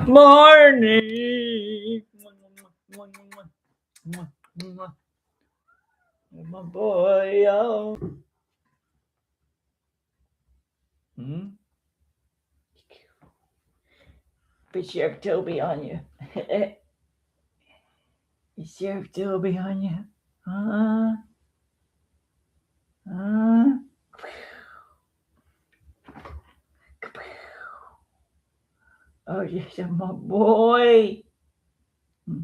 Morning. My boy, oh. But Sheriff Toby on you. Is Sheriff Toby on you? Huh? Oh, yes, my boy. No.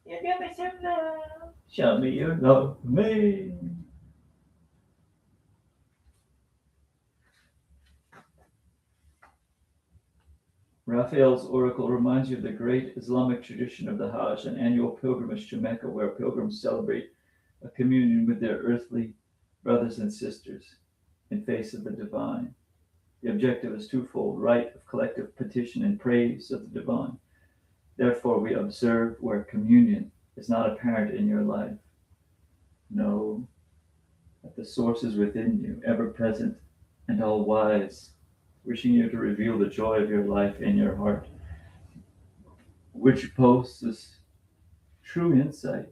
You give me some love. Show me you love me. Raphael's oracle reminds you of the great Islamic tradition of the Hajj, an annual pilgrimage to Mecca where pilgrims celebrate a communion with their earthly brothers and sisters in face of the divine. The objective is twofold: right of collective petition and praise of the divine. Therefore, we observe where communion is not apparent in your life. Know that the source is within you, ever present and all wise, wishing you to reveal the joy of your life in your heart, which possesses true insight.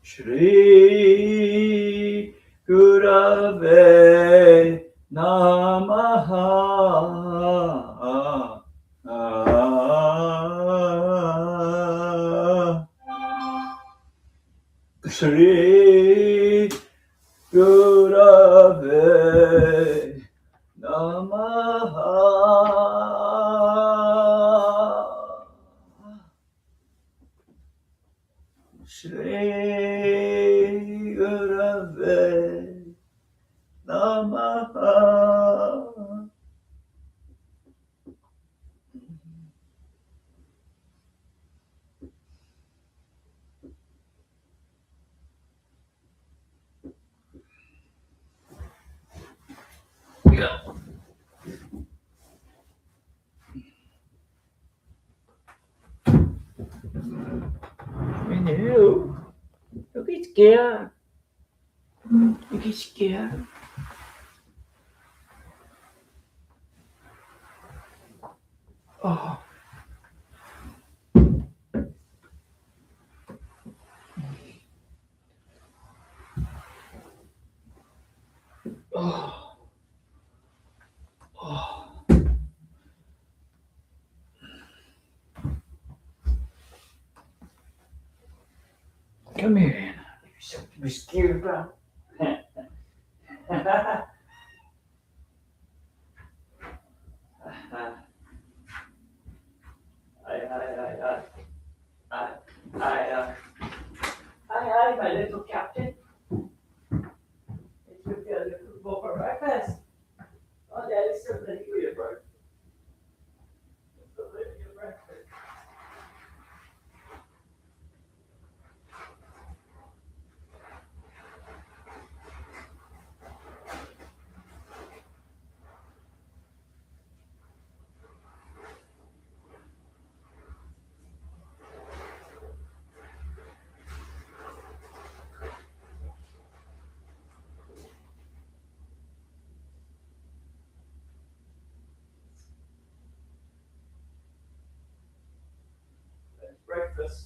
Shri Gurave Namaha. Shri Gurave Namaha. Shri Gurave Namaha. Yeah. No. Don't get scared. You get scared. Oh. Oh. Oh. Come here, Anna. There's something to be scared about. Hi, my little captain. It's good to have a little bowl for breakfast. Oh, Daddy's so ready for your breakfast. So ready for your breakfast. That's breakfast.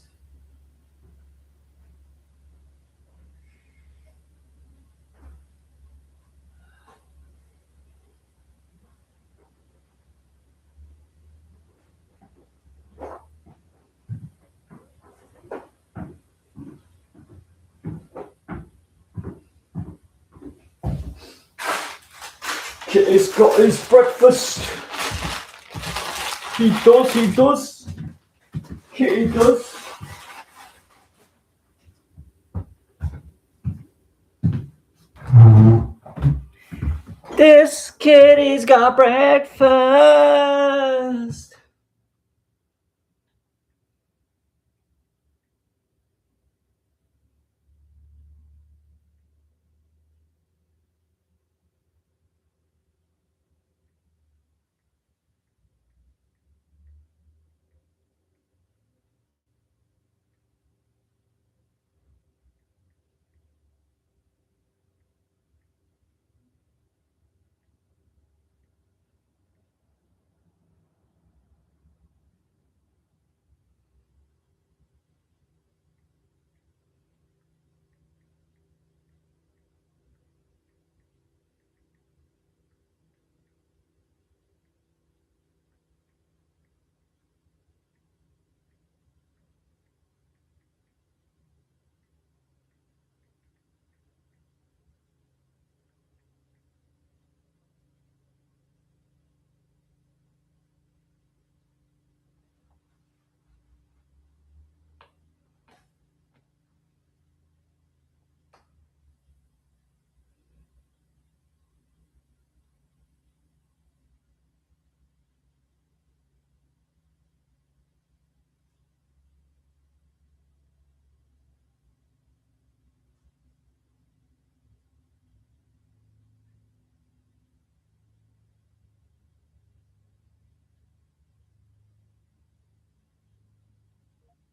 Kitty's got his breakfast. He does, he does. Kitty does. This kitty's got breakfast.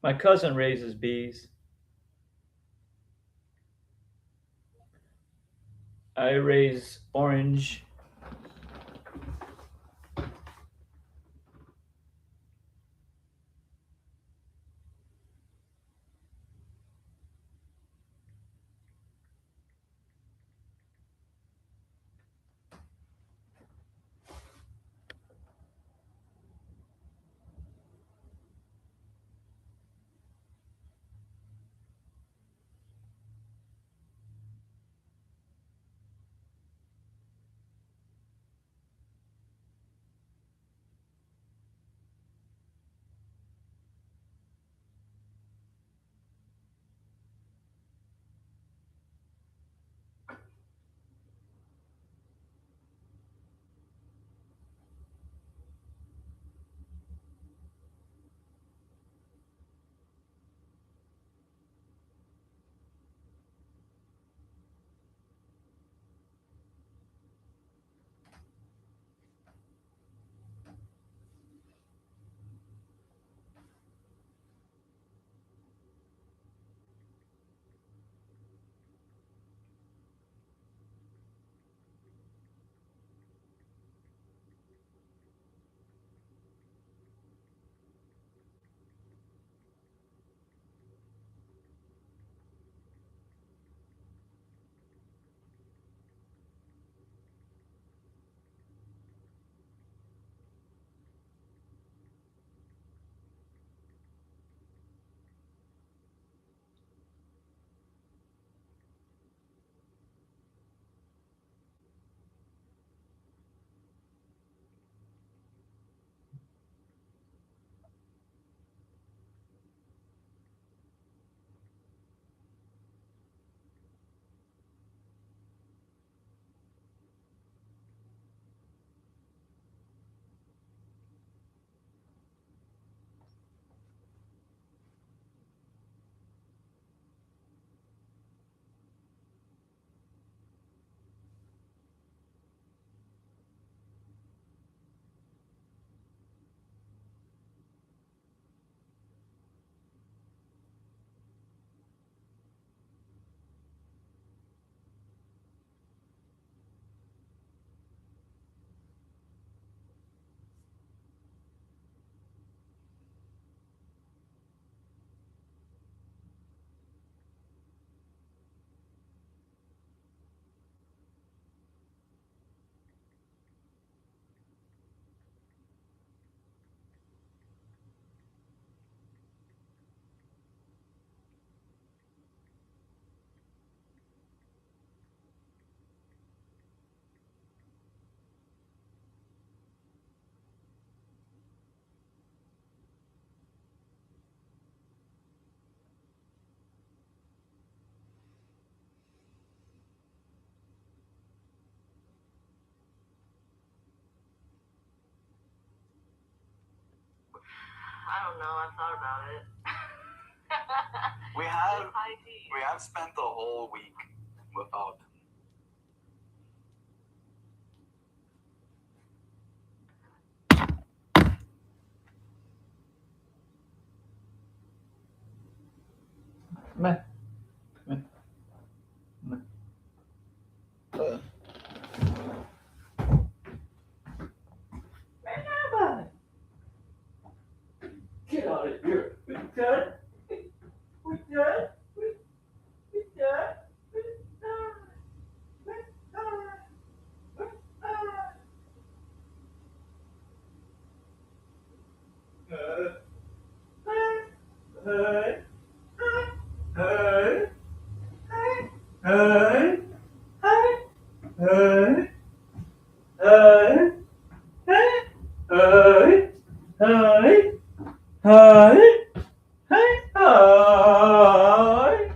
My cousin raises bees. I raise orange. I don't know. I've thought about it. We It's have high tea. we have spent the whole week without. Meh. Meh. Meh. Get out of here. We done? We done? We done? We done? We done? We done? Hey, hey, hey, hey, hey, hey, hey, hey, hey, hey, hey. Hey, hi,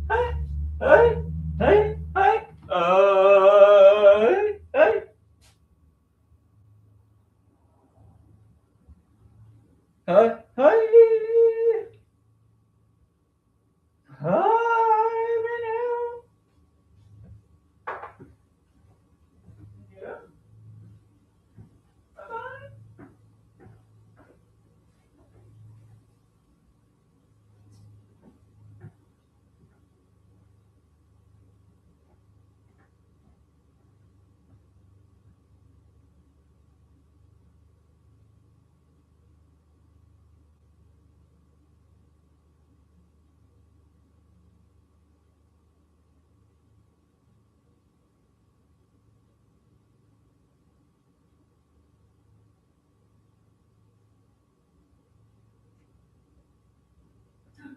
hey, hey, hey, hey, hey, hey, hey, hi, Renew. Yeah, bye-bye.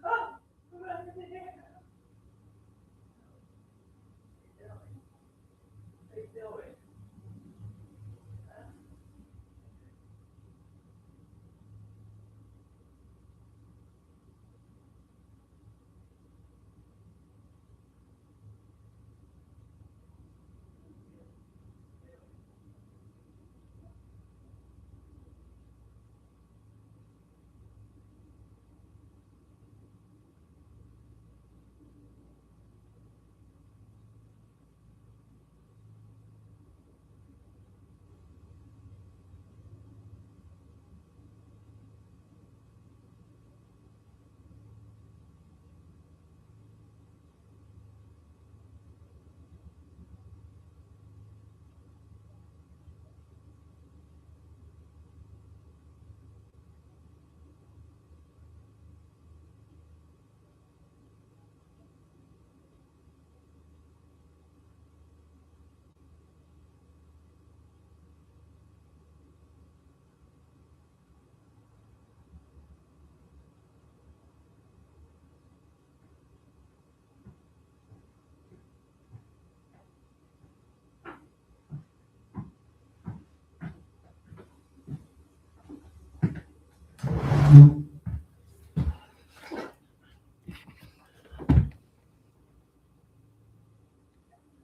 Oh, right there. How you doing?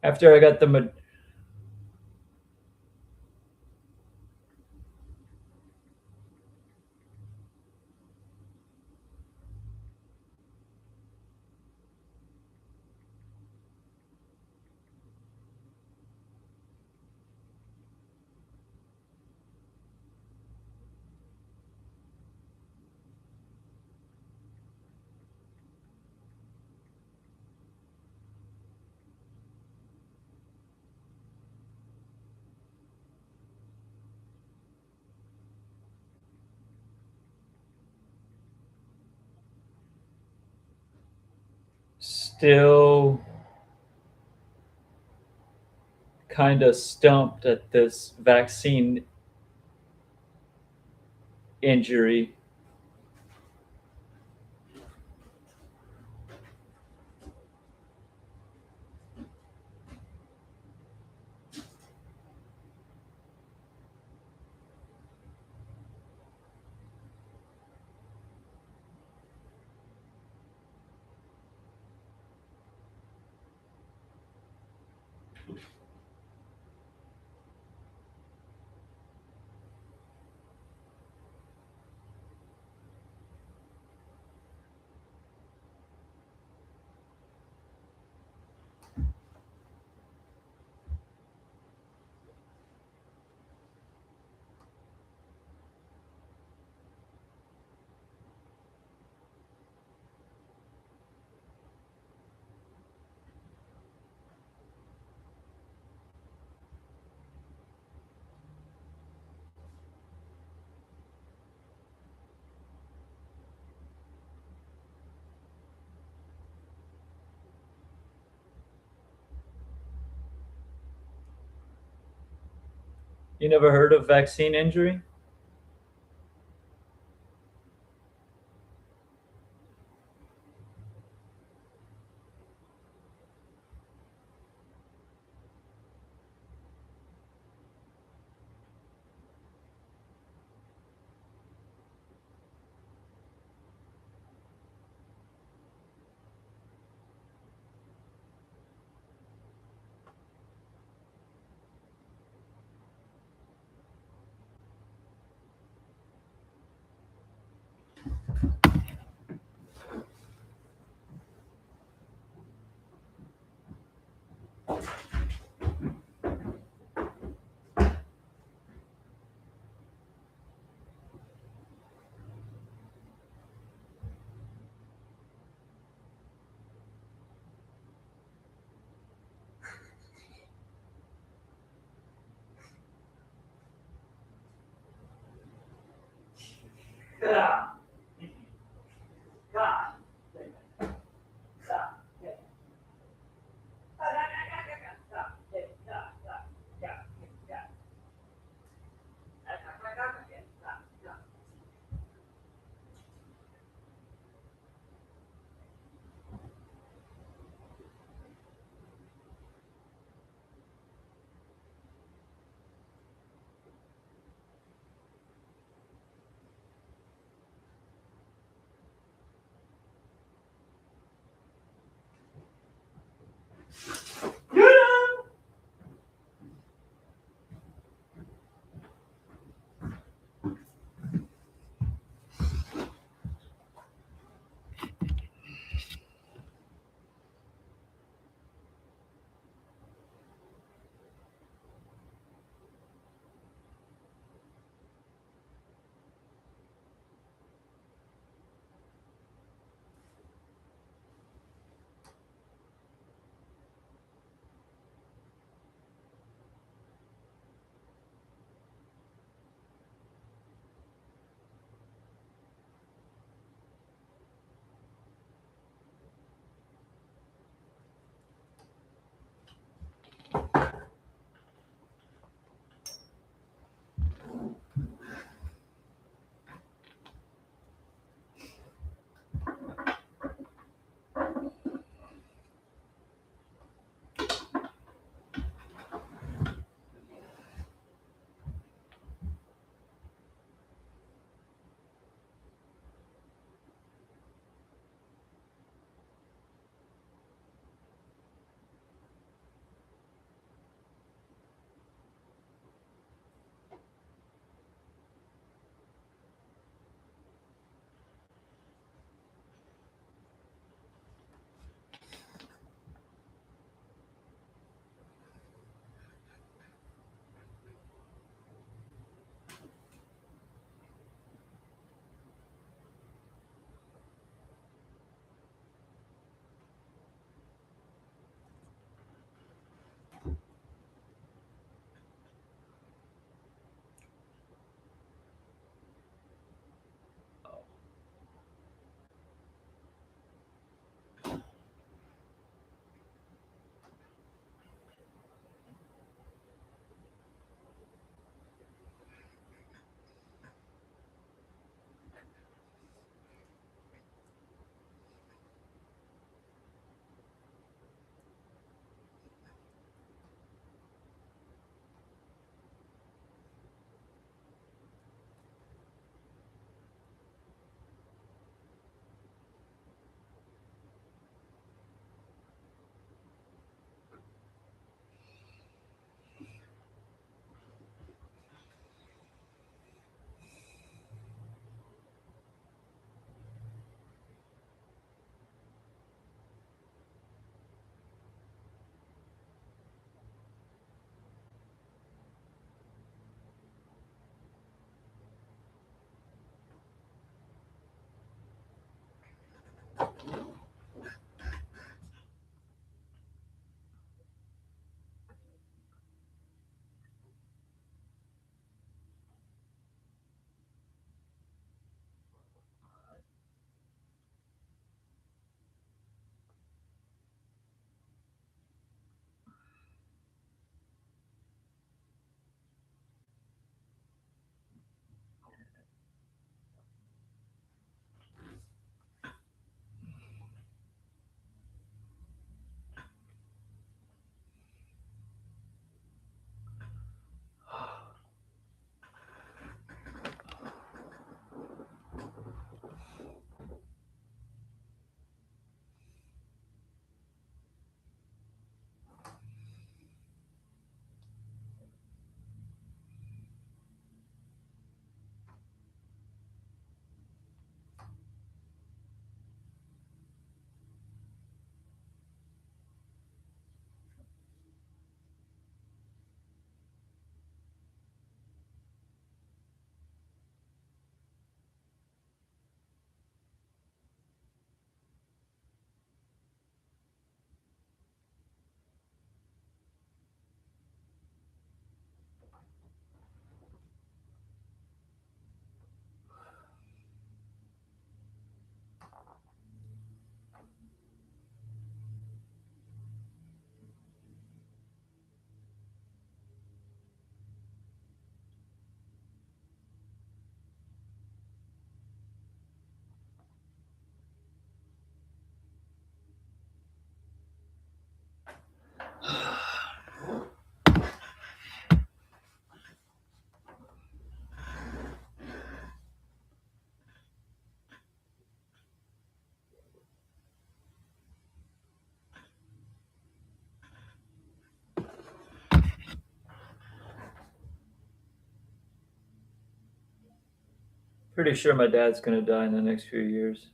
After I got the still kind of stumped at this vaccine injury. You never heard of vaccine injury? Pretty sure my dad's gonna die in the next few years.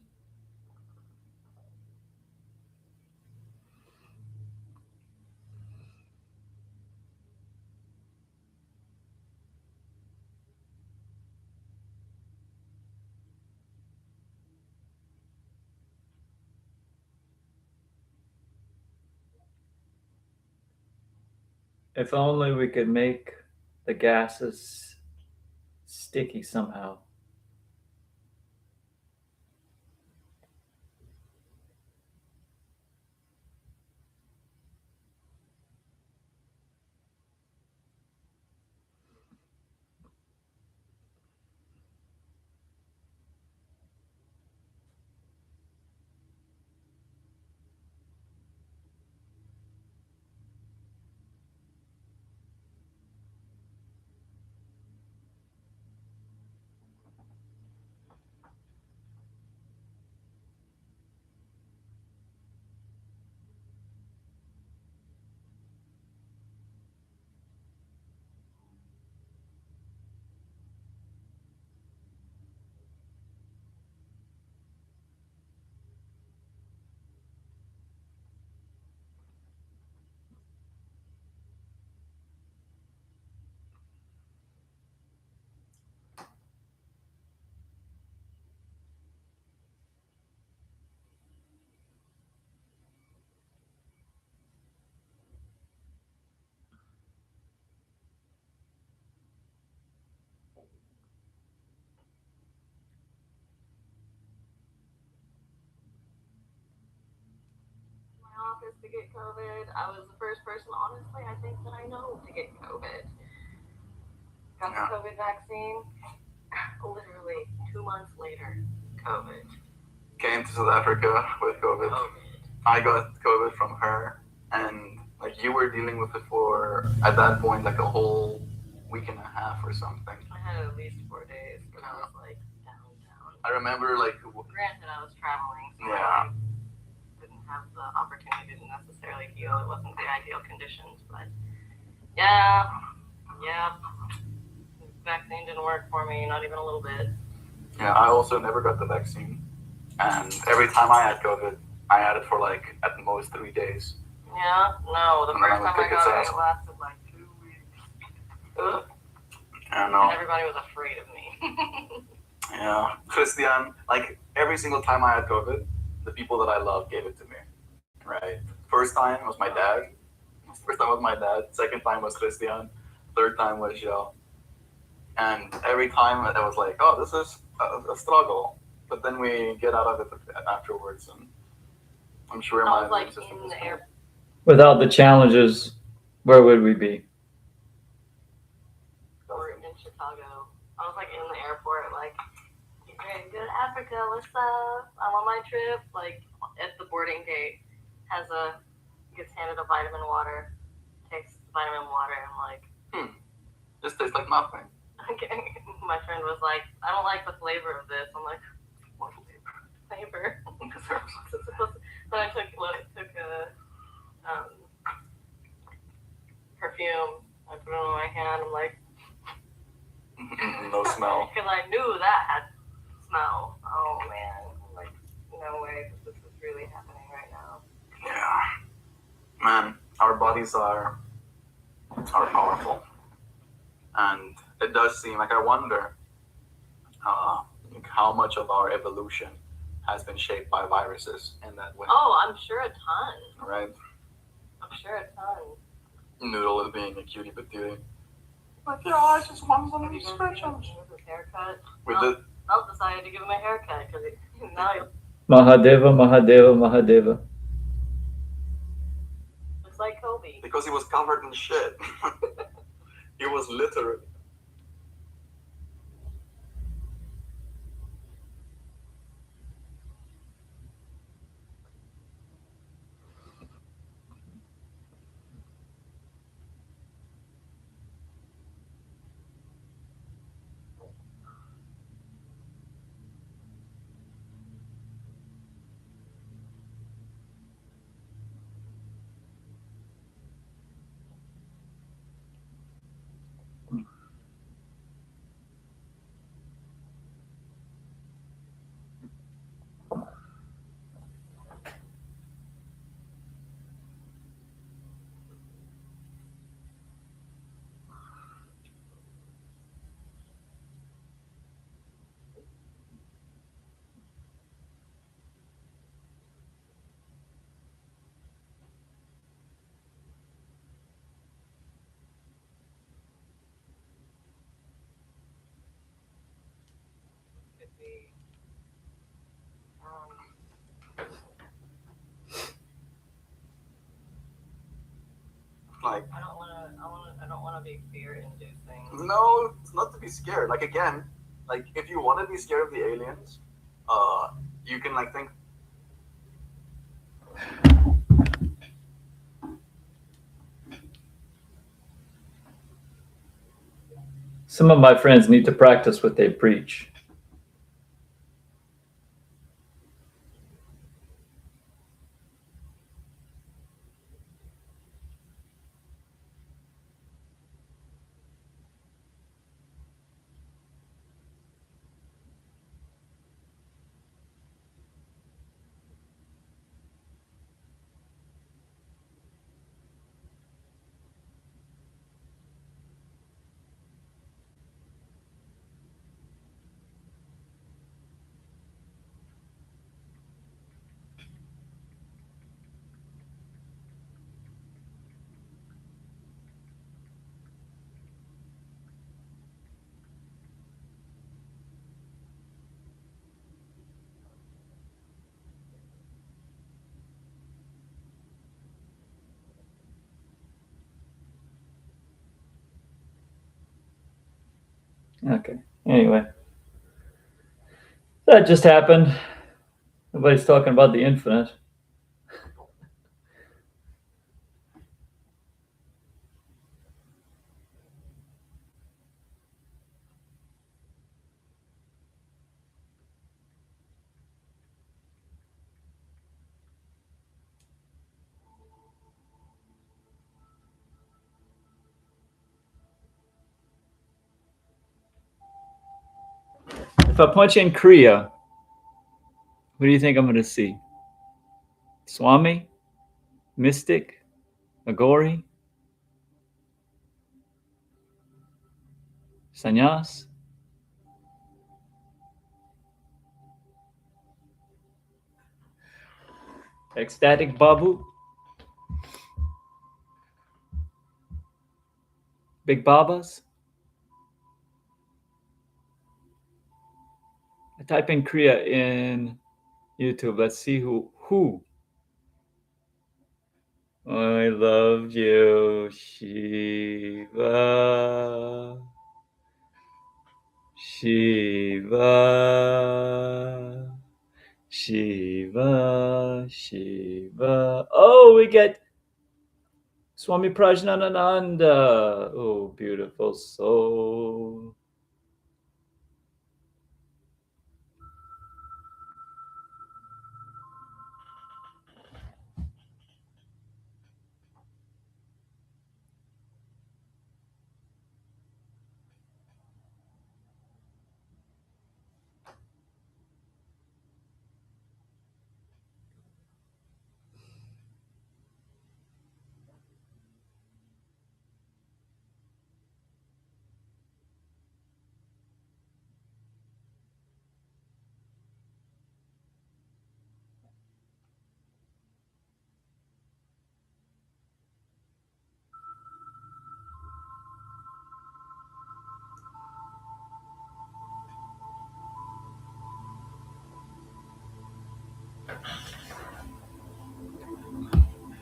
If only we could make the gases sticky somehow. My office to get COVID. I was the first person, honestly, I think that I know to get COVID. Got the COVID vaccine. Literally 2 months later, COVID. Came to South Africa with COVID. I got COVID from her, and like you were dealing with it for at that point like a whole week and a half or something. I had at least 4 days, but I was like down. I remember like Granted, I was traveling, so yeah. I didn't have the opportunity to necessarily heal. It wasn't the ideal conditions, but yeah. The vaccine didn't work for me, not even a little bit. Yeah, I also never got the vaccine, and every time I had COVID, I had it for like at most 3 days. Yeah, no, the And then first I would time I kick its got it, ass. it lasted like 2 weeks. Ugh. I don't And know. everybody was afraid of me. Yeah, Christian, like every single time I had COVID, the people that I love gave it to me. Right. First time was my dad. First time was my dad. Second time was Christian. Third time was Joe. And every time I was like, oh, this is a struggle. But then we get out of it afterwards, and I'm sure I my was like immune system in is the fine. air. Without the challenges, where would we be? Or in Chicago. I was like in the airport, like, you ready to go to Africa? What's up? I'm on my trip. Like at the boarding gate, gets handed a vitamin water, takes vitamin water, and I'm like, This tastes like nothing. okay. My friend was like, I don't like the flavor of this. I'm like, What flavor? flavor. Then I took a perfume. I put it on my hand. I'm like, No smell. because I knew that had smell. Oh man, I'm like, no way, this is really happening right now. Yeah. Man, our bodies are powerful. And it does seem like I wonder how much of our evolution has been shaped by viruses in that way. Oh, I'm sure a ton. Right? I'm sure a ton. Noodle is being a cutie patootie. Like, yeah, I just want some of these With scratch-ups. his haircut. With the Mel decided to give him a haircut because now he Mahadeva, Mahadeva, Mahadeva. looks like Kobe. because he was covered in shit. He was literally. be. Like, I don't want to. I don't want to be fear-inducing. no, it's not to be scared. Like again, like if you want to be scared of the aliens, you can like think. Some of my friends need to practice what they preach. Okay. Anyway, that just happened. Everybody's talking about the infinite. If I punch in Kriya, what do you think I'm going to see? Swami? Mystic? Agori? Sannyas? Ecstatic Babu? Big Babas? I type in Kriya in YouTube. Let's see who. I love you, Shiva. Shiva. Shiva. Shiva. Oh, we get Swami Prajnanananda. Oh, beautiful soul.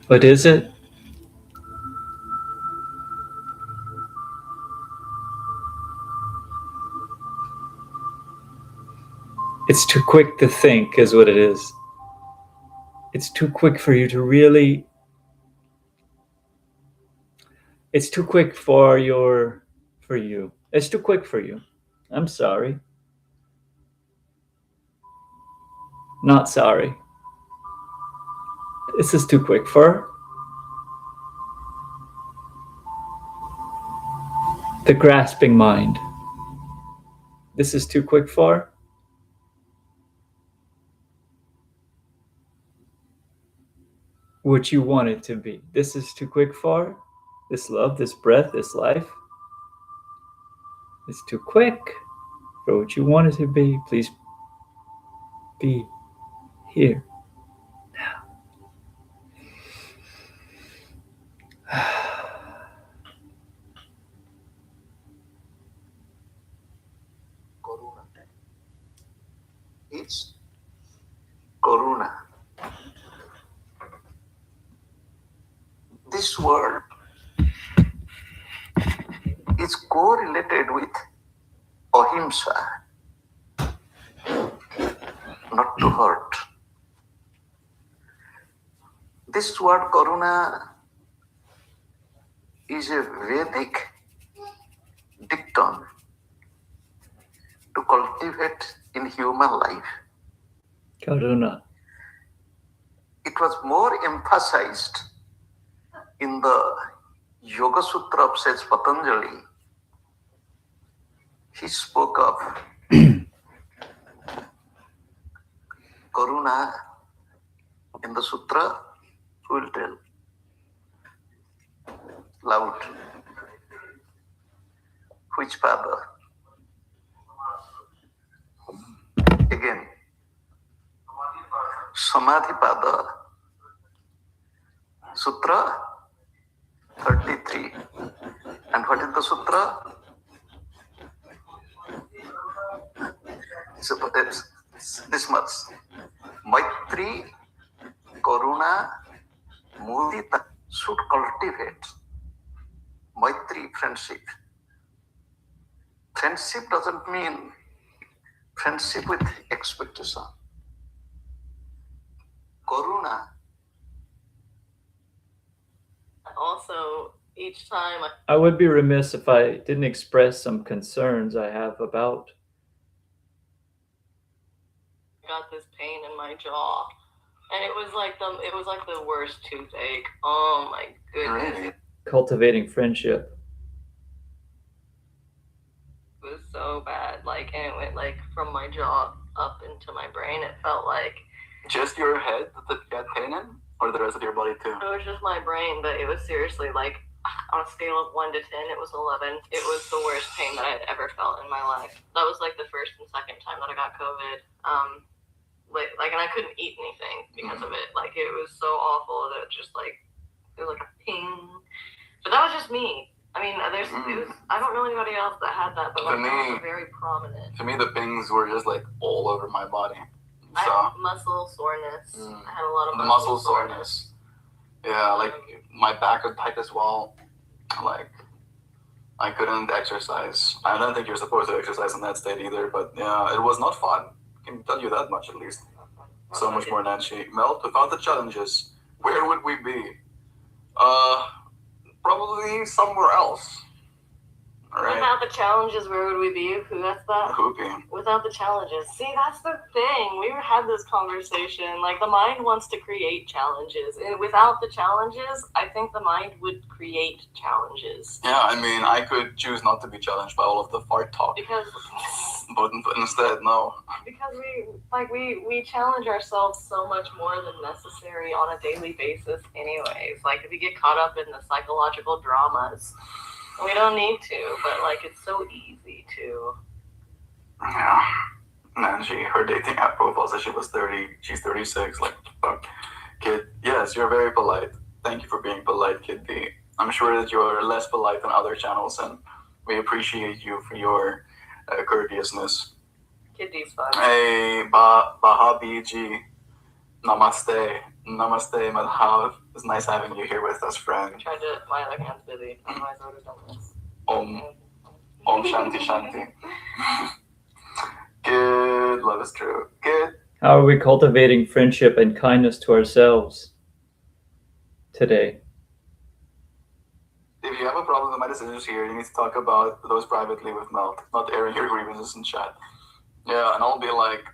What is it? It's too quick to think, is what it is. It's too quick for you to really. It's too quick for you. It's too quick for you. I'm sorry. Not sorry. This is too quick for the grasping mind. This is too quick for what you want it to be. This is too quick for this love, this breath, this life. It's too quick for what you want it to be. Please be here now. this word is correlated with ahimsa, not to hurt. This word karuna is a Vedic dictum to cultivate in human life. Karuna. It was more emphasized in the Yoga Sutra of Sage Patanjali. He spoke of Karuna in the Sutra. Who will tell? Loud. Which pada? Again. Samadhi pada. Sutra 33. And what is the sutra? So it's this much. Maitri, Karuna, Mudita should cultivate Maitri, friendship. Friendship doesn't mean friendship with expectation. Karuna. Also, each time I would be remiss if I didn't express some concerns I have about. I got this pain in my jaw, and it was like the worst toothache. Oh my goodness. Really? Cultivating friendship. It was so bad, and it went from my jaw up into my brain. It felt like Just your head that you had pain in, or the rest of your body too? it was just my brain, but it was seriously on a scale of 1 to 10, it was 11. It was the worst pain that I'd ever felt in my life. That was the first and second time that I got COVID. And I couldn't eat anything because of it. It was so awful that it was like a ping. But that was just me. I mean, I don't know anybody else that had that, but For that me- was very prominent. To me, the pings were just all over my body. I So had muscle soreness. I had a lot of the muscle soreness. Yeah, my back would tight as well. I couldn't exercise. I don't think you're supposed to exercise in that state either, but yeah, it was not fun. I can tell you that much at least. So much more than she. Melt, without the challenges, where would we be? Probably somewhere else. Alright? Without the challenges, where would we be? Who asked that? Hooping. Without the challenges. See, that's the thing. We had this conversation. The mind wants to create challenges. And without the challenges, I think the mind would create challenges. Yeah, I mean, I could choose not to be challenged by all of the fart talk, Because but instead, no. we challenge ourselves so much more than necessary on a daily basis anyways. If we get caught up in the psychological dramas, we don't need to, but it's so easy to. Yeah. And then her dating app profile says she was 30, she's 36, fuck. Kid, yes, you're very polite. Thank you for being polite, Kid B. I'm sure that you're less polite than other channels, and we appreciate you for your courteousness. Kid D's fun. Hey, Baha BG. Namaste. Namaste, Madhav. It's nice having you here with us, friend. My other hand's busy. Otherwise, I would have done this. Om Shanti Shanti. Good. Love is true. Good. How are we cultivating friendship and kindness to ourselves today? If you have a problem with my decisions here, you need to talk about those privately with Mel, not airing your grievances in chat. Yeah, and I'll be like,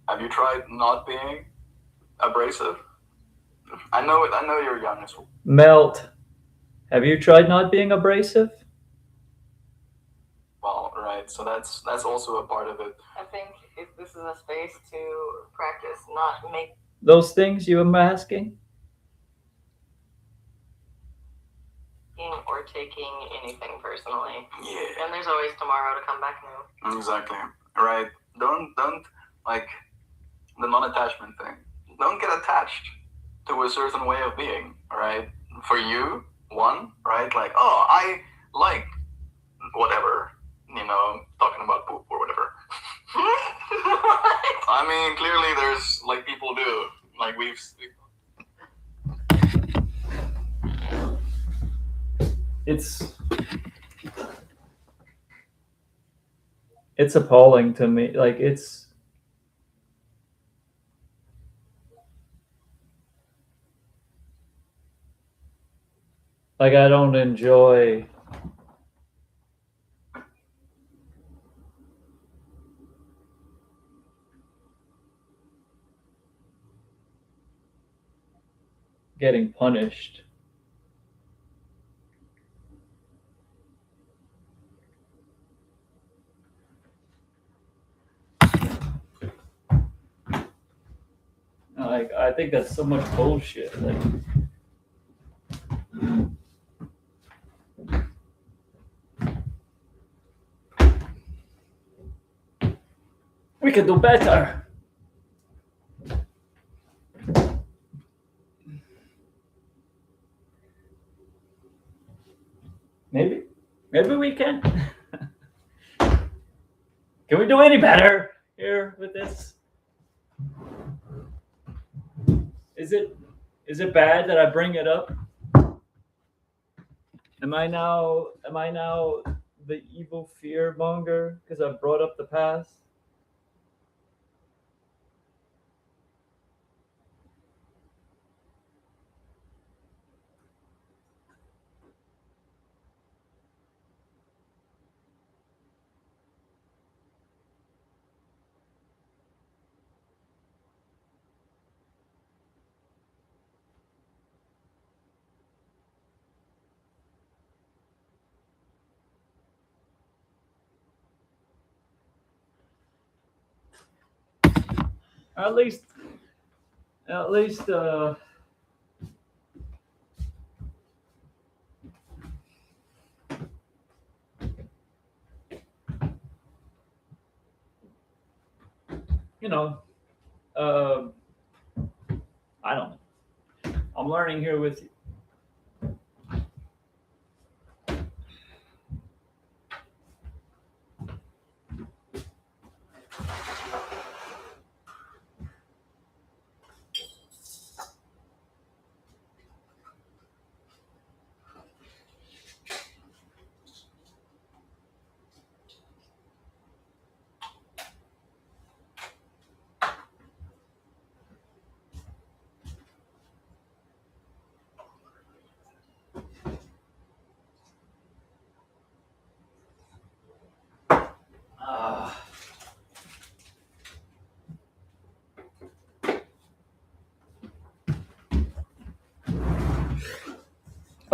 have you tried not being abrasive? I know you're young as well. Melt. Have you tried not being abrasive? Well, right. So that's also a part of it. I think if this is a space to practice, not make Those things you am asking? or taking anything personally. Yeah. And there's always tomorrow to come back new. Exactly. Right. Don't like the non-attachment thing. Don't get attached to a certain way of being. Right. For you, right? I like whatever. Talking about poop or whatever. I mean, clearly there's people do. it's appalling to me. Like it's like I don't enjoy getting punished. Like I think that's so much bullshit. Like we could do better. Maybe we can. Can we do any better here with this? Is it bad that I bring it up? Am I now the evil fear monger because I brought up the past? At least you know, uh, I don't know. I'm learning here with you.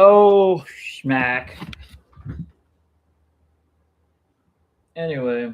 Oh, schmack. Anyway.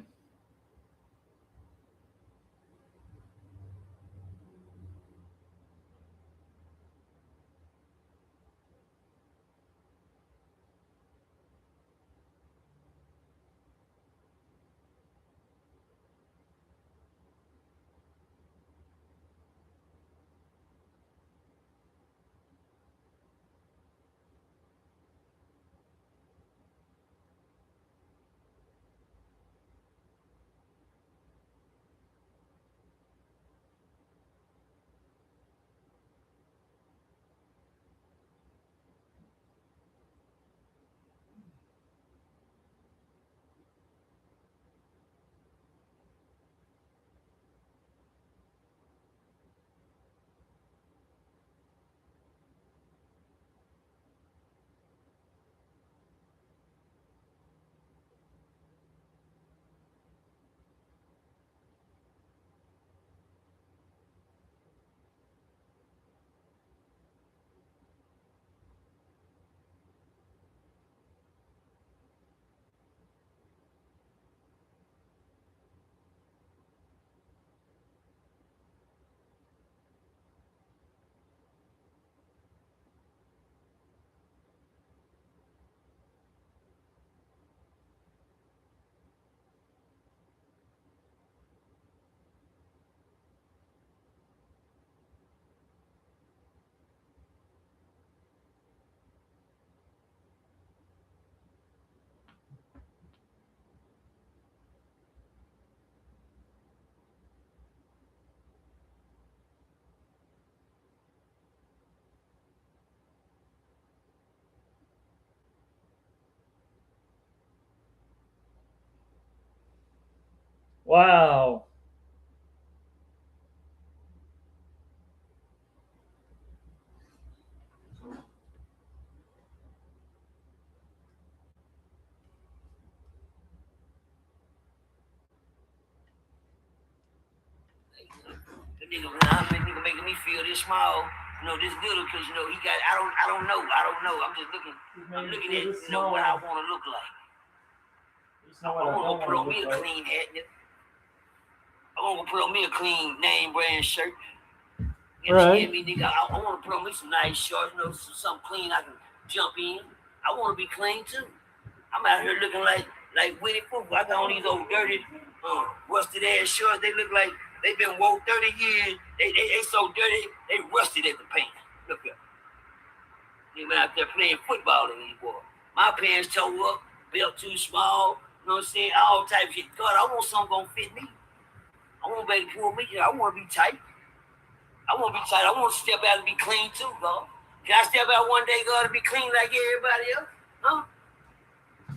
Wow. The nigga making me feel this small, this little, because he got. I don't know. I'm just looking. I'm looking at what I want to look like. I want to put on me a clean hat, nigga. I want to put on me a clean name brand shirt. You understand me, nigga? I want to put on me some nice shorts, something clean I can jump in. I want to be clean too. I'm out here looking like Winnie Pooh. I got on these old dirty, rusted ass shorts. They look like they've been woke 30 years. They so dirty, they rusted at the paint. Look up. They went out there playing football anymore. My pants toe up, belt too small, you know what I'm saying? All type of shit. God, I want something gonna fit me. I want to be pull me. I want to be tight. I want to be tight. I want to step out and be clean too, God. Can I step out one day, God, and be clean like everybody else? Huh?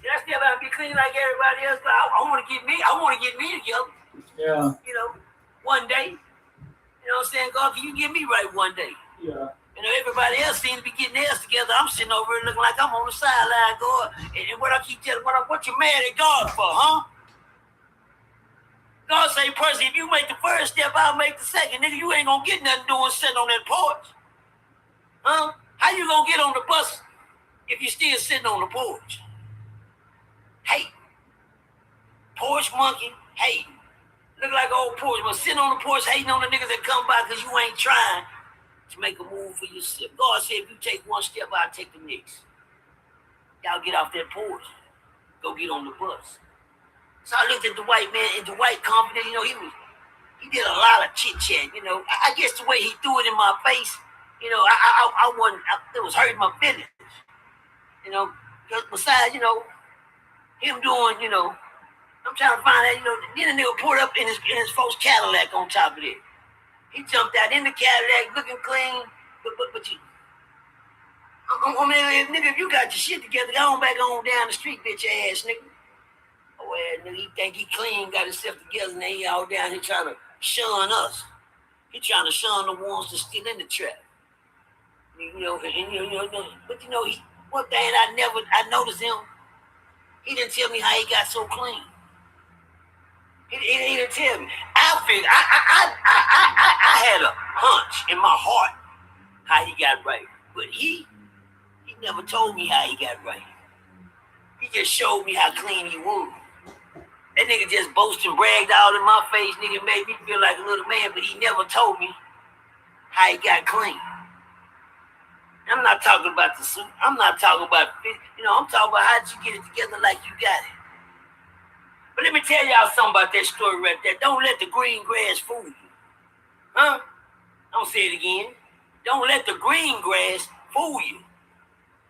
Can I step out and be clean like everybody else? I want to get me. I want to get me together. Yeah. One day. You know what I'm saying, God? Can you get me right one day? Yeah. Everybody else seems to be getting theirs together. I'm sitting over here looking like I'm on the sideline, God. And what I keep telling, what you mad at God for, huh? God say, Percy, if you make the first step, I'll make the second. Nigga, you ain't gonna get nothing doing sitting on that porch. Huh? How you gonna get on the bus if you still sitting on the porch? Hey. Porch monkey, hating. Look like old porch, but sitting on the porch hating on the niggas that come by because you ain't trying to make a move for yourself. God said, if you take one step, I'll take the next. Y'all get off that porch. Go get on the bus. So I looked at the white man, and the white confident, he did a lot of chit chat, I guess the way he threw it in my face, I wasn't, it was hurting my feelings, besides, him doing, I'm trying to find out, then the nigga pulled up in his folks' Cadillac on top of it. He jumped out in the Cadillac looking clean, but you, I mean, nigga, if you got your shit together, go on back on down the street, bitch ass nigga. Oh, well, nigga, he think he clean, got himself together, and then he all down here trying to shun us. He trying to shun the ones that's still in the trap. But one thing I noticed him, he didn't tell me how he got so clean. He didn't tell me. I had a hunch in my heart how he got right, but he never told me how he got right. He just showed me how clean he was. That nigga just boasted and bragged all in my face. Nigga made me feel like a little man, but he never told me how he got clean. I'm not talking about the suit. I'm not talking about, I'm talking about how did you get it together like you got it. But let me tell y'all something about that story right there. Don't let the green grass fool you. Huh? Don't say it again. Don't let the green grass fool you.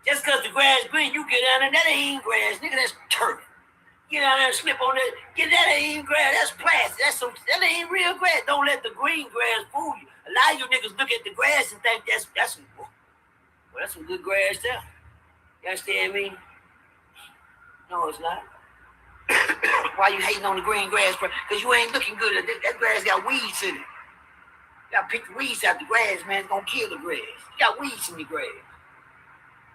Just because the grass green, you get down there, that ain't grass. Nigga, that's turf. Get down there and slip on that. That ain't grass. That's plastic. That ain't real grass. Don't let the green grass fool you. A lot of you niggas look at the grass and think that's some good grass there. You understand me? No, it's not. Why you hating on the green grass? Because you ain't looking good. That grass got weeds in it. You gotta pick the weeds out the grass, man. It's gonna kill the grass. You got weeds in the grass.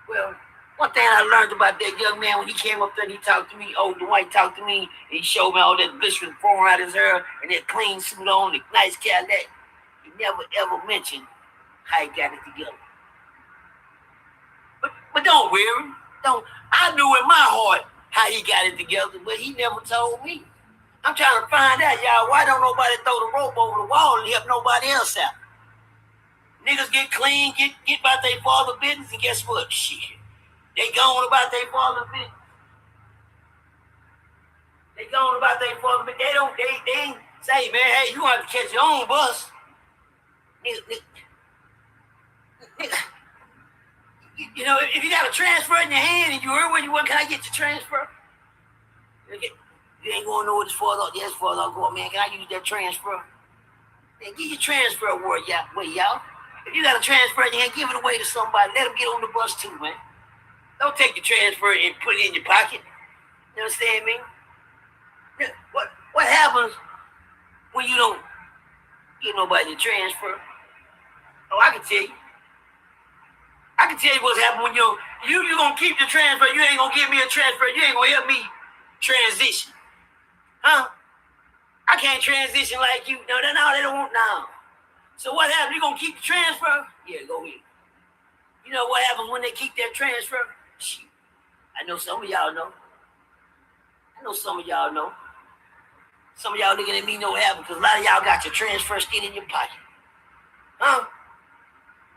Well, one thing I learned about that young man when he came up there and he talked to me, the white talked to me, and he showed me all that blistering pouring out his hair and that clean suit on, the nice Cadillac. He never ever mentioned how he got it together. But don't worry. I knew in my heart how he got it together, but he never told me. I'm trying to find out, y'all, why don't nobody throw the rope over the wall and help nobody else out? Niggas get clean, get about their father business, and guess what? Shit. They gone about their father business. They ain't say, man, hey, you have to catch your own bus. Nigga. If you got a transfer in your hand and you heard where you want, can I get your transfer? You ain't gonna know what it's for, though. Yes, for though. Go, man, can I use that transfer? Man, get your transfer word, y'all. If you got a transfer in your hand, give it away to somebody. Let them get on the bus too, man. Don't take the transfer and put it in your pocket. You understand me? What happens when you don't get nobody to transfer? Oh, I can tell you. I can tell you what's happening when you gonna keep the transfer. You ain't gonna give me a transfer. You ain't gonna help me transition. Huh? I can't transition like you. No, they don't want now. So what happens? You gonna keep the transfer? Yeah, go ahead. You know what happens when they keep their transfer? Shit. I know some of y'all know. Some of y'all know. Some of y'all looking at me know what happened because a lot of y'all got your transfer still in your pocket. Huh?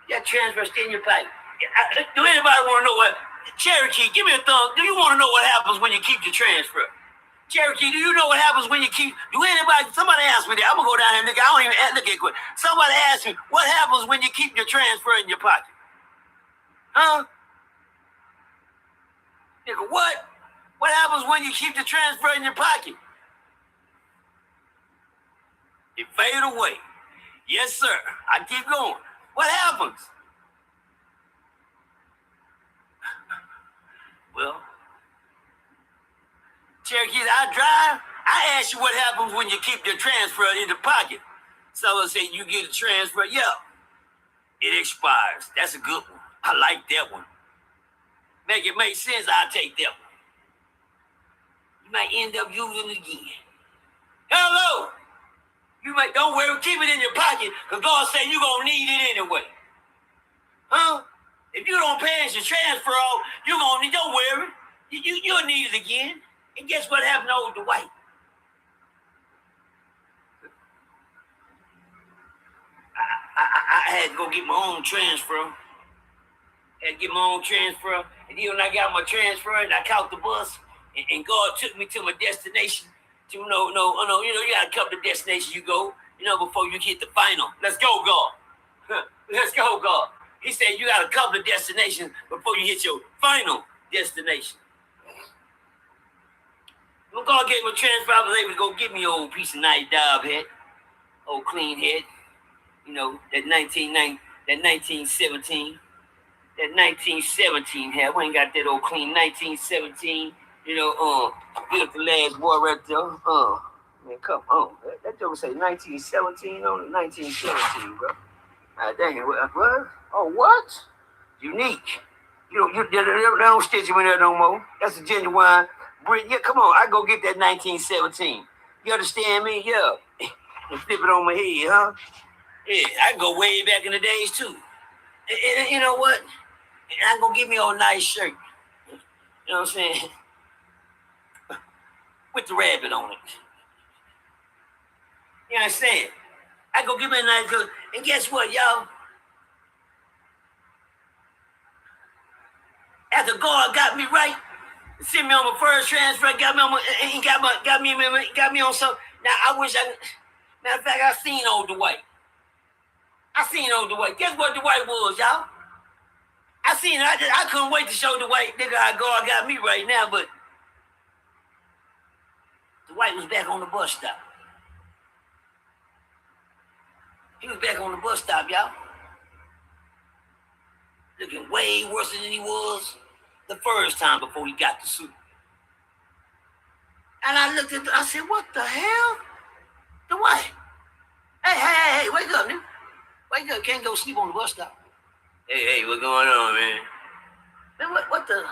Your transfer still in your pocket. Do anybody want to know what? Cherokee, give me a thumb. Do you want to know what happens when you keep your transfer? Cherokee, do you know what happens when you keep? Somebody asked me that. I'm going to go down here, nigga. I don't even look at quick. Somebody asked me, what happens when you keep your transfer in your pocket? Huh? Nigga, what? What happens when you keep the transfer in your pocket? It fade away. Yes, sir. I keep going. What happens? Well, Cherokee, I drive. I ask you what happens when you keep your transfer in the pocket. Someone say you get a transfer. Yeah, it expires. That's a good one. I like that one. Make it make sense. I'll take that one. You might end up using it again. Hello. Don't worry. Keep it in your pocket because God said you're gonna need it anyway. Huh? If you don't pass your transfer off, you're gonna need. Don't worry. You'll need it again. And guess what happened to old Dwight? I had to go get my own transfer. And then when I got my transfer and I caught the bus, and God took me to my destination. You got a couple of destinations you go, before you hit the final. Let's go, God. Let's go, God. He said you got a couple of destinations before you hit your final destination. When God gave me a transfer, I was able to go get me an old piece of nice dab head, old clean head. That 1917. That 1917 head. We ain't got that old clean 1917. Built the last boy right there. Man, come on. That joke say 1917 on it. 1917, bro. Dang it. What? Oh, what? Unique. They don't stitch you in there no more. That's a genuine. Yeah, come on. I go get that 1917. You understand me? Yeah. And flip it on my head, huh? Yeah, I go way back in the days, too. And you know what? I'm going to give me a nice shirt. You know what I'm saying? With the rabbit on it. You understand? I go give me a nice good. And guess what, y'all? After God got me right, sent me on my first transfer, got me on some. Now I wish matter of fact, I seen old Dwight. Guess what Dwight was, y'all? I seen it. I couldn't wait to show Dwight, nigga, how God got me right now, but Dwight was back on the bus stop. He was back on the bus stop, y'all. Looking way worse than he was the first time before he got the suit. And I looked I said, what the hell? Dwight. Hey, wake up, nigga. Wake up, can't go sleep on the bus stop. Hey, what's going on, man? Man, what the?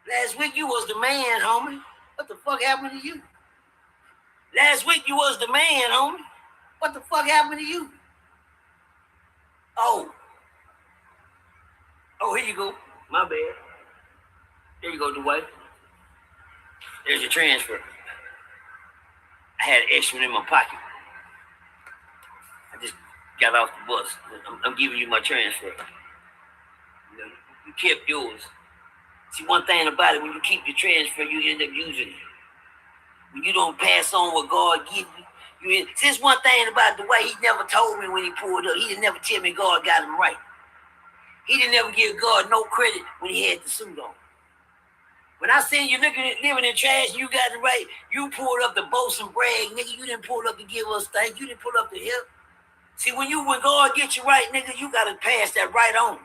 Last week you was the man, homie. What the fuck happened to you? Last week you was the man, homie. What the fuck happened to you? Oh, here you go. My bad. There you go, Dwight. There's your transfer. I had an extra in my pocket. I just got off the bus. I'm giving you my transfer. You kept yours. See, one thing about it, when you keep your transfer, you end up using it. When you don't pass on what God gives you, Since one thing about the way he never told me when he pulled up, he didn't never tell me God got him right. He didn't ever give God no credit when he had the suit on. When I seen you living in trash and you got it right, you pulled up the boast and brag, nigga. You didn't pull up to give us thanks. You didn't pull up to help. See, when God gets you right, nigga, you got to pass that right on.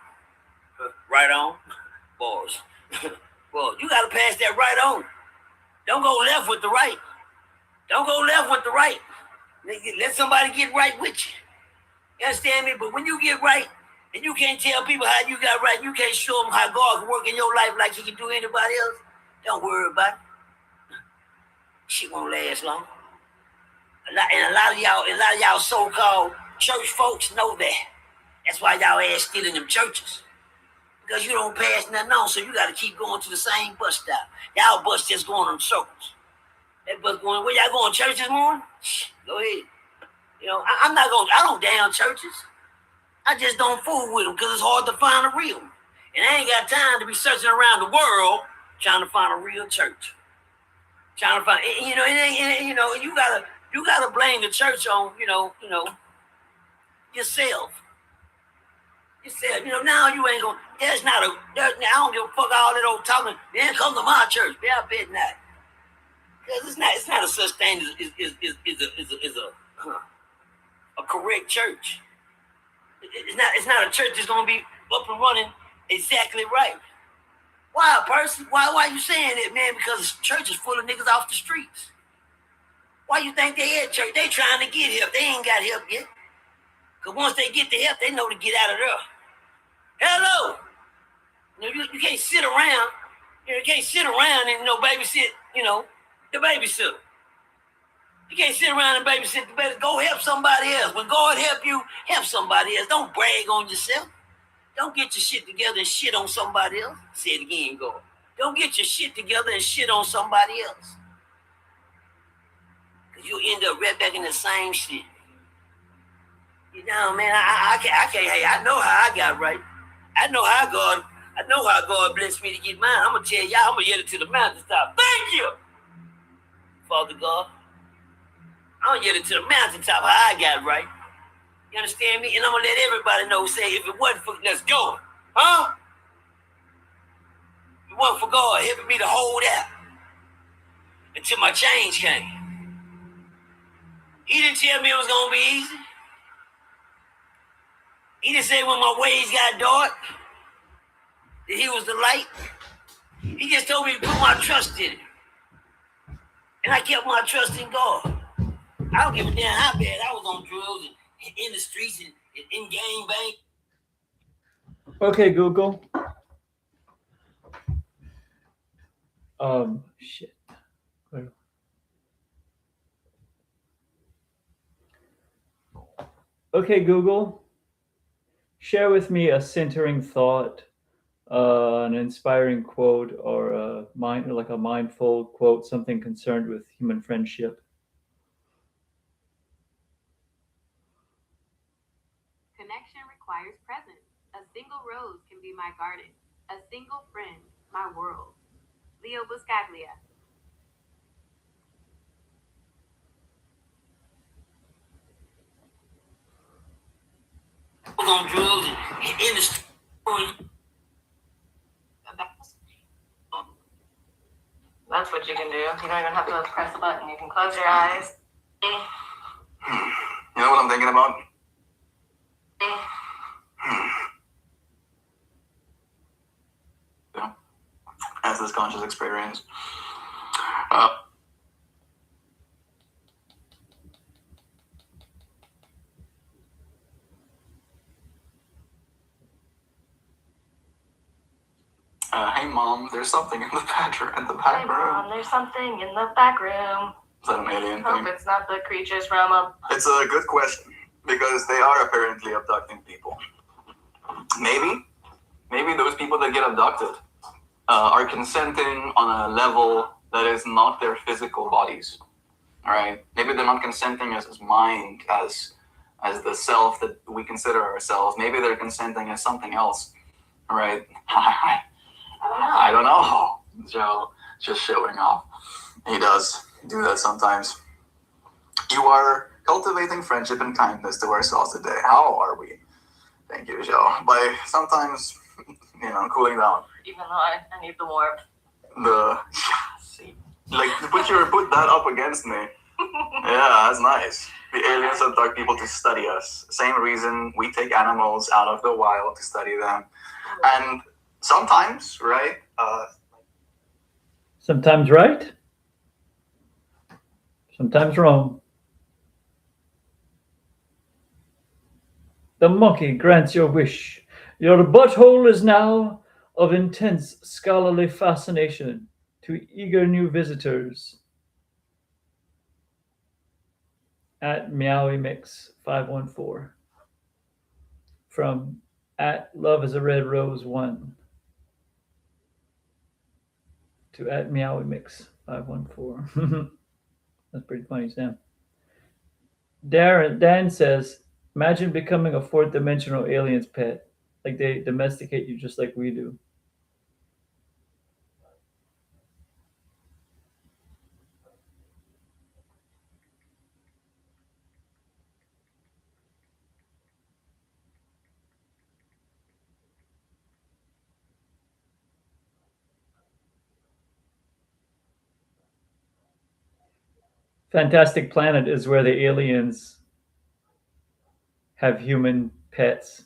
Right on? Boys. Well, you got to pass that right on. Don't go left with the right. Don't go left with the right. Let somebody get right with you. You understand me? But when you get right, and you can't tell people how you got right, you can't show them how God can work in your life like he can do anybody else, don't worry about it. Shit won't last long. A lot of y'all so-called church folks know that. That's why y'all ass still in them churches. Because you don't pass nothing on, so you got to keep going to the same bus stop. Y'all bus just going in circles. That bus going, where y'all going, church this morning? Go ahead. You know, I don't damn churches. I just don't fool with them because it's hard to find a real one. And I ain't got time to be searching around the world trying to find a real church. Trying to find, you know, you gotta blame the church on, yourself. You know, now you ain't gonna. I don't give a fuck all that old talking. Man, come to my church. Man, I bet not. Because it's not a such thing as a correct church. It's not a church that's gonna be up and running exactly right. Why, person? Why you saying that, man? Because the church is full of niggas off the streets. Why you think they at church? They trying to get help. They ain't got help yet. Because once they get the help, they know to get out of there. Hello. You can't sit around. You can't sit around and babysit. The babysitter. You can't sit around and babysit the baby. Go help somebody else. When God help you, help somebody else. Don't brag on yourself. Don't get your shit together and shit on somebody else. Say it again, God. Don't get your shit together and shit on somebody else. Because you'll end up right back in the same shit. You know, man, I can't. Hey, I know how I got right. I know how God blessed me to get mine. I'm gonna tell y'all. I'm gonna yell it to the mountaintop. Thank you, Father God. I'm gonna yell it to the mountaintop how I got right. You understand me? And I'm gonna let everybody know. Say, if it wasn't for, let's go, huh? If it wasn't for God helping me to hold out until my change came. He didn't tell me it was gonna be easy. He didn't say when my ways got dark that he was the light. He just told me to put my trust in it. And I kept my trust in God. I don't give a damn how bad I was on drugs and in the streets and in gang bang. Okay, Google. Shit. Okay, Google. Share with me a centering thought, an inspiring quote, or a mindful quote, something concerned with human friendship. Connection requires presence. A single rose can be my garden. A single friend, my world. Leo Buscaglia. On drugs and in the street. That's what you can do. You don't even have to press a button. You can close your eyes. You know what I'm thinking about? Yeah. As this conscious experience. Hey mom, there's something in the back room. Hey mom, there's something in the back room. Is that an alien Hope thing? it's not the creatures from a... It's a good question because they are apparently abducting people. Maybe those people that get abducted are consenting on a level that is not their physical bodies. All right. Maybe they're not consenting as mind, as the self that we consider ourselves. Maybe they're consenting as something else. All right. I don't know. Joe just showing off. He does do that sometimes. You are cultivating friendship and kindness to ourselves today. How are we? Thank you, Joe. By sometimes, cooling down. Even though I need the warmth. See, like put that up against me. Yeah, that's nice. The aliens abduct people to study us. Same reason we take animals out of the wild to study them. And sometimes, right, Sometimes right, sometimes wrong. The monkey grants your wish. Your butthole is now of intense scholarly fascination to eager new visitors. At Meowie Mix 514. From at Love is a Red Rose 1 to at Meowie Mix 514. That's pretty funny, Sam. Dan says, imagine becoming a fourth dimensional alien's pet. Like they domesticate you just like we do. Fantastic Planet is where the aliens have human pets.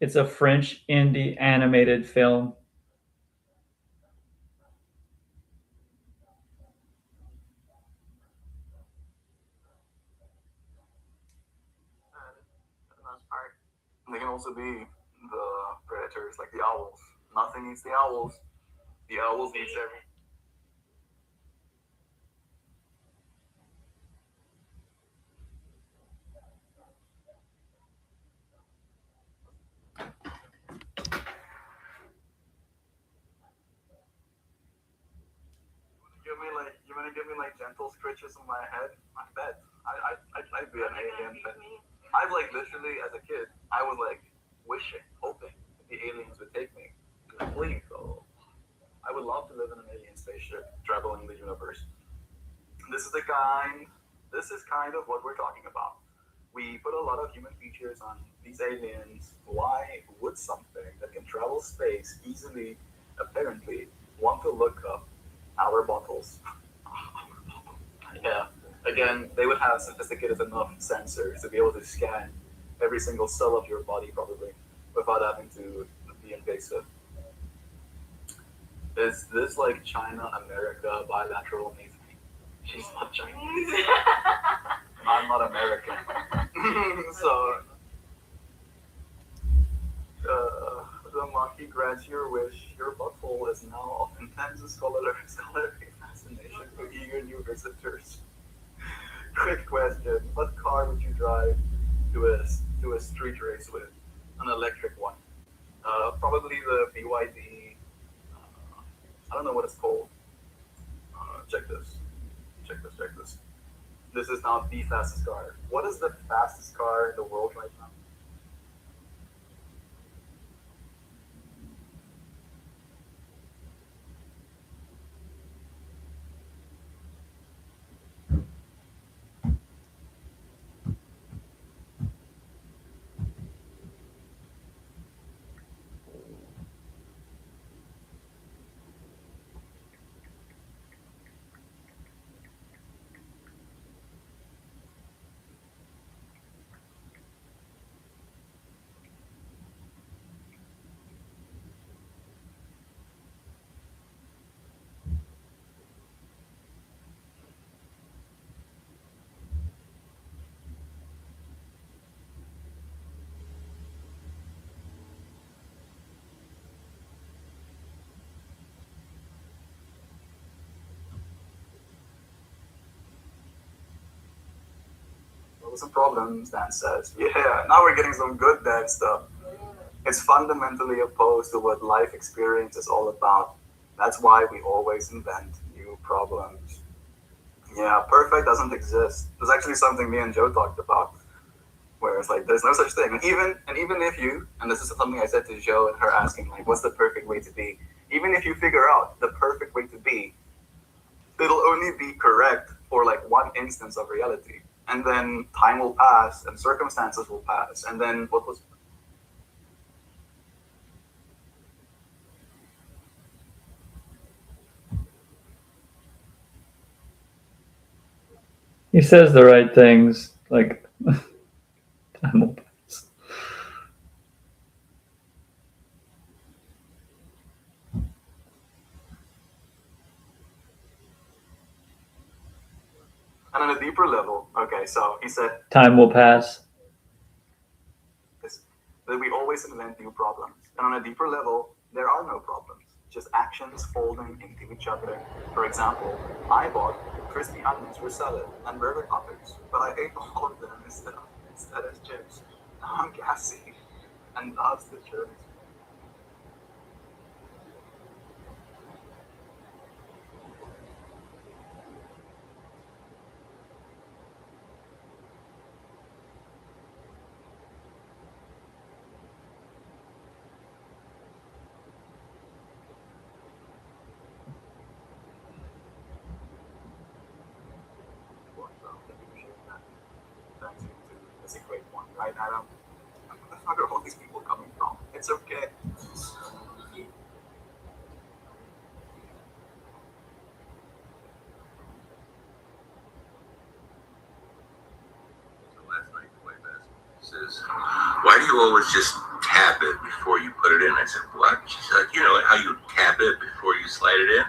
It's a French indie animated film. For the most part. They can also be the predators, like the owls. Nothing eats the owls. The owls eats everything. You wanna give me like gentle scratches on my head? I bet. I'd be an alien pet. I've like literally as a kid, I was like wishing, hoping that the aliens would take me. Like, please, oh, I would love to live in an alien spaceship traveling the universe. This is kind of what we're talking about. We put a lot of human features on these aliens. Why would something that can travel space easily, apparently, want to look up our bottles? Yeah. Again, they would have sophisticated enough sensors to be able to scan every single cell of your body, probably, without having to be invasive. Is this like China America bilateral meeting? She's not Chinese. I'm not American. So, the monkey grants your wish. Your butthole is now of intense scholarly fascination for eager new visitors. Quick question: what car would you drive to a street race with? An electric one. Probably the BYD. I don't know what it's called. Check this. Check this. Check this. This is not the fastest car. What is the fastest car in the world right now? Some problems, Dan says. Yeah, now we're getting some good dad stuff. It's fundamentally opposed to what life experience is all about. That's why we always invent new problems. Yeah, perfect doesn't exist. There's actually something me and Joe talked about, where it's like there's no such thing. And even if you, and this is something I said to Joe and her asking like, what's the perfect way to be? Even if you figure out the perfect way to be, it'll only be correct for like one instance of reality. And then time will pass and circumstances will pass. And then what was He says the right things, like time will pass. And on a deeper level, okay, so he said Time will pass. that we always invent new problems. And on a deeper level, there are no problems, just actions folding into each other. For example, I bought crispy onions for salad and burger toppings, but I ate all of them instead as chips. Now I'm gassy, and that's the truth. That's a great one, right, Adam? Where are all these people coming from? It's okay. Last night, the wife asked me, she says, "Why do you always just tap it before you put it in?" I said, "What?" She said, "You know how you tap it before you slide it in?"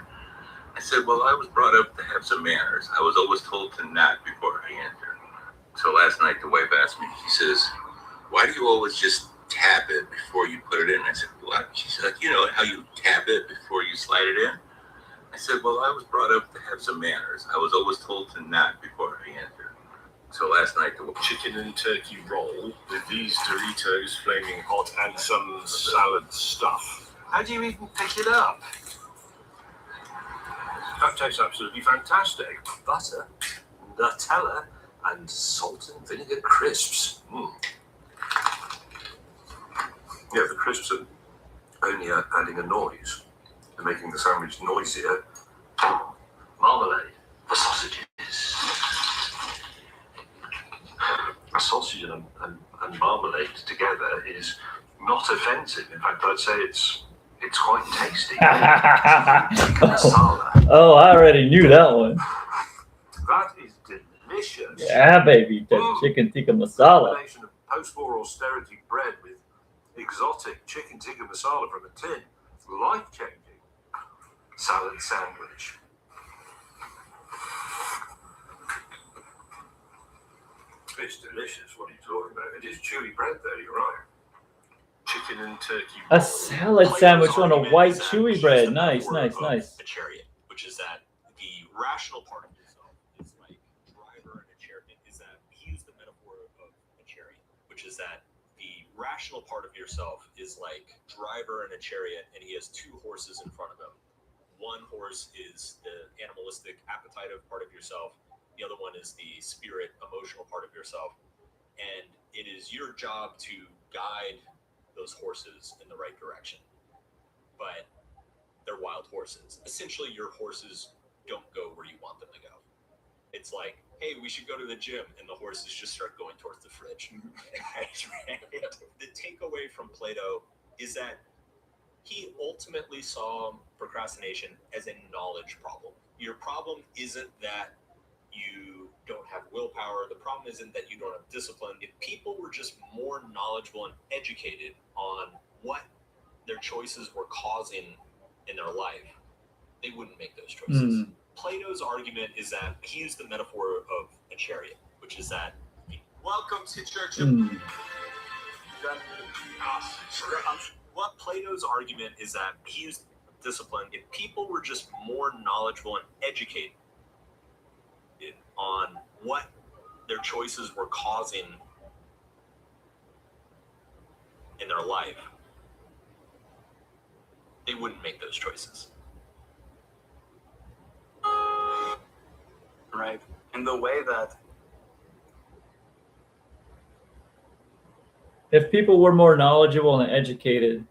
I said, "Well, I was brought up to have some manners. I was always told to knock before I enter." So last night, the wife asked me, she says, "Why do you always just tap it before you put it in?" I said, "What?" She said, "You know how you tap it before you slide it in?" I said, "Well, I was brought up to have some manners. I was always told to knock before I enter." So last night, the chicken and turkey roll with these Doritos flaming hot and some salad stuff. How do you even pick it up? That tastes absolutely fantastic. Butter, Nutella, and salt and vinegar crisps. Yeah, the crisps are only adding a noise. They're making the sandwich noisier. Marmalade for sausages. A sausage and marmalade together is not offensive. In fact, I'd say it's quite tasty. Masala. Oh, I already knew that one. That is delicious. Yeah, baby, that chicken tikka masala. Combination of post-war austerity bread with exotic chicken tikka masala from a tin. Life-changing. Salad sandwich. It's delicious. What are you talking about? It is chewy bread, though. You're right. Chicken and turkey. A salad sandwich on a white chewy bread. Nice, nice, nice. A chariot, which is that the rational part of yourself is like driver and a chariot. Is that he used the metaphor of a chariot, which is that the rational part of yourself is like driver and a chariot, and he has two horses in front of him. One horse is the animalistic, appetitive part of yourself. The other one is the spirit, emotional part of yourself. And it is your job to guide those horses in the right direction. But they're wild horses. Essentially, your horses don't go where you want them to go. It's like, hey, we should go to the gym, and the horses just start going towards the fridge. The takeaway from Plato is that he ultimately saw procrastination as a knowledge problem. Your problem isn't that you don't have willpower. The problem isn't that you don't have discipline. If people were just more knowledgeable and educated on what their choices were causing in their life, they wouldn't make those choices. Plato's argument is that he used the metaphor of a chariot, which is that welcome to Church of what Plato's argument is that he used discipline. If people were just more knowledgeable and educated on what their choices were causing in their life, they wouldn't make those choices. Right. In the way that If people were more knowledgeable and educated,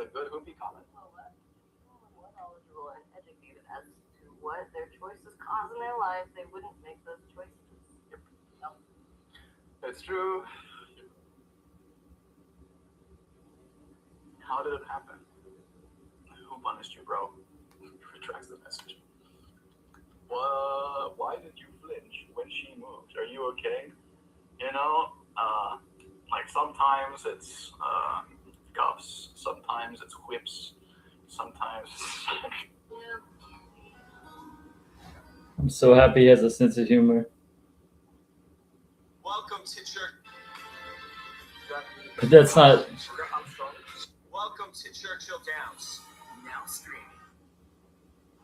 a good Hoopy comment. More knowledgeable and educated as to what their choices cause in their lives, they wouldn't make those choices. It's true. How did it happen? Who punished you, bro? Retracts the message. Why did you flinch when she moved? Are you okay? You know, like sometimes it's cuffs, sometimes it's whips, sometimes. I'm so happy he has a sense of humor. Welcome to church. But that's not. Welcome to Churchill Downs. Now streaming.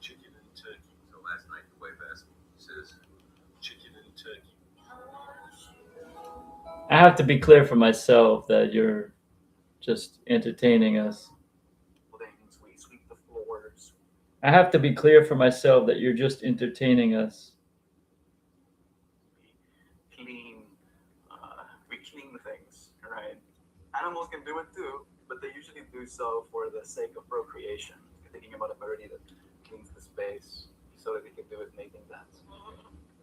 Chicken and turkey. So last night the way basketball says chicken and turkey. I have to be clear for myself that you're just entertaining us. Things, we sweep the floors. I have to be clear for myself that you're just entertaining us. We clean things, right? Animals can do it too, but they usually do so for the sake of procreation. You're thinking about a birdie that cleans the space so that they can do it mating dance,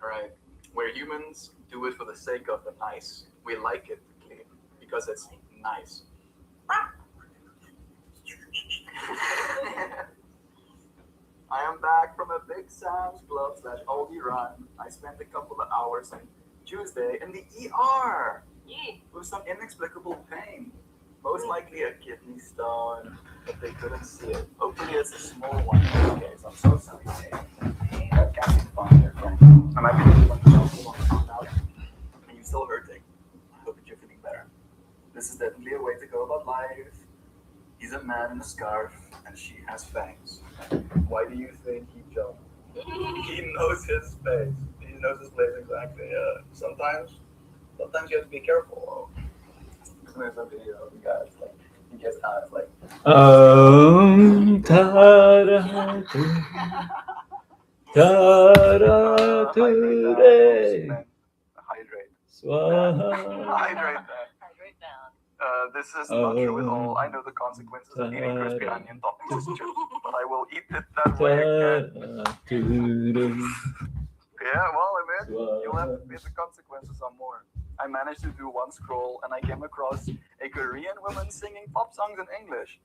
right? Where humans do it for the sake of the nice. We like it to clean because it's nice. I am back from a big Sam's Club / Aldi run. I spent a couple of hours on Tuesday in the ER with some inexplicable pain. Most likely a kidney stone, but they couldn't see it. Hopefully it's a small one in this case. I'm so sorry. That can't be fun, dear friend. I might be doing one out, and you're still hurting. I hope that you're feeling better. This is definitely a way to go about life. He's a man in a scarf, and she has fangs. Why do you think he jumped? He knows his space. He knows his place exactly. Sometimes you have to be careful. There's a video of the guy, like, he gets out, like, hydrate. Hydrate that. This is not true at all. I know the consequences of eating crispy onion toppings as chips, but I will eat it that way again. Yeah, well, I mean, you'll have to pay the consequences some more. I managed to do one scroll and I came across a Korean woman singing pop songs in English.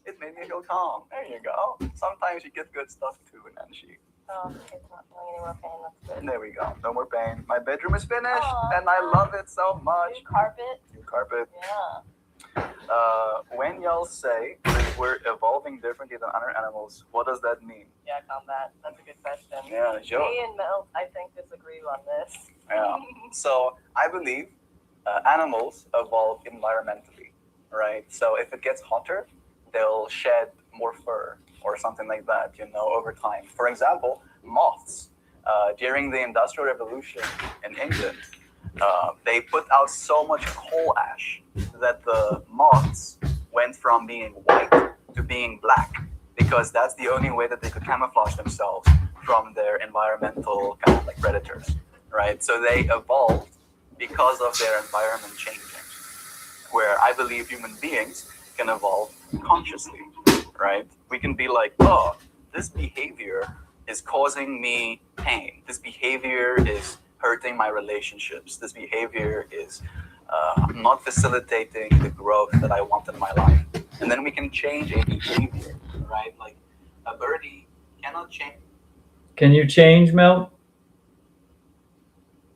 It made me feel calm. There you go. Sometimes you get good stuff too, Nancy. Oh, it's not feeling any more pain. That's good. There we go. No more pain. My bedroom is finished and I love it so much. New carpet? New carpet. Yeah. When y'all say that we're evolving differently than other animals, what does that mean? Yeah, combat. That's a good question. Yeah, sure. Me and Mel, I think, disagree on this. Yeah. So I believe animals evolve environmentally, right? So if it gets hotter, they'll shed more fur or something like that, over time. For example, moths. During the Industrial Revolution in England, they put out so much coal ash that the moths went from being white to being black, because that's the only way that they could camouflage themselves from their environmental kind of like predators, right? So they evolved because of their environment changing, where I believe human beings can evolve consciously, right? We can be like, oh, this behavior is causing me pain. This behavior is hurting my relationships. This behavior is not facilitating the growth that I want in my life. And then we can change a behavior, right? Like a birdie cannot change. Can you change, Mel?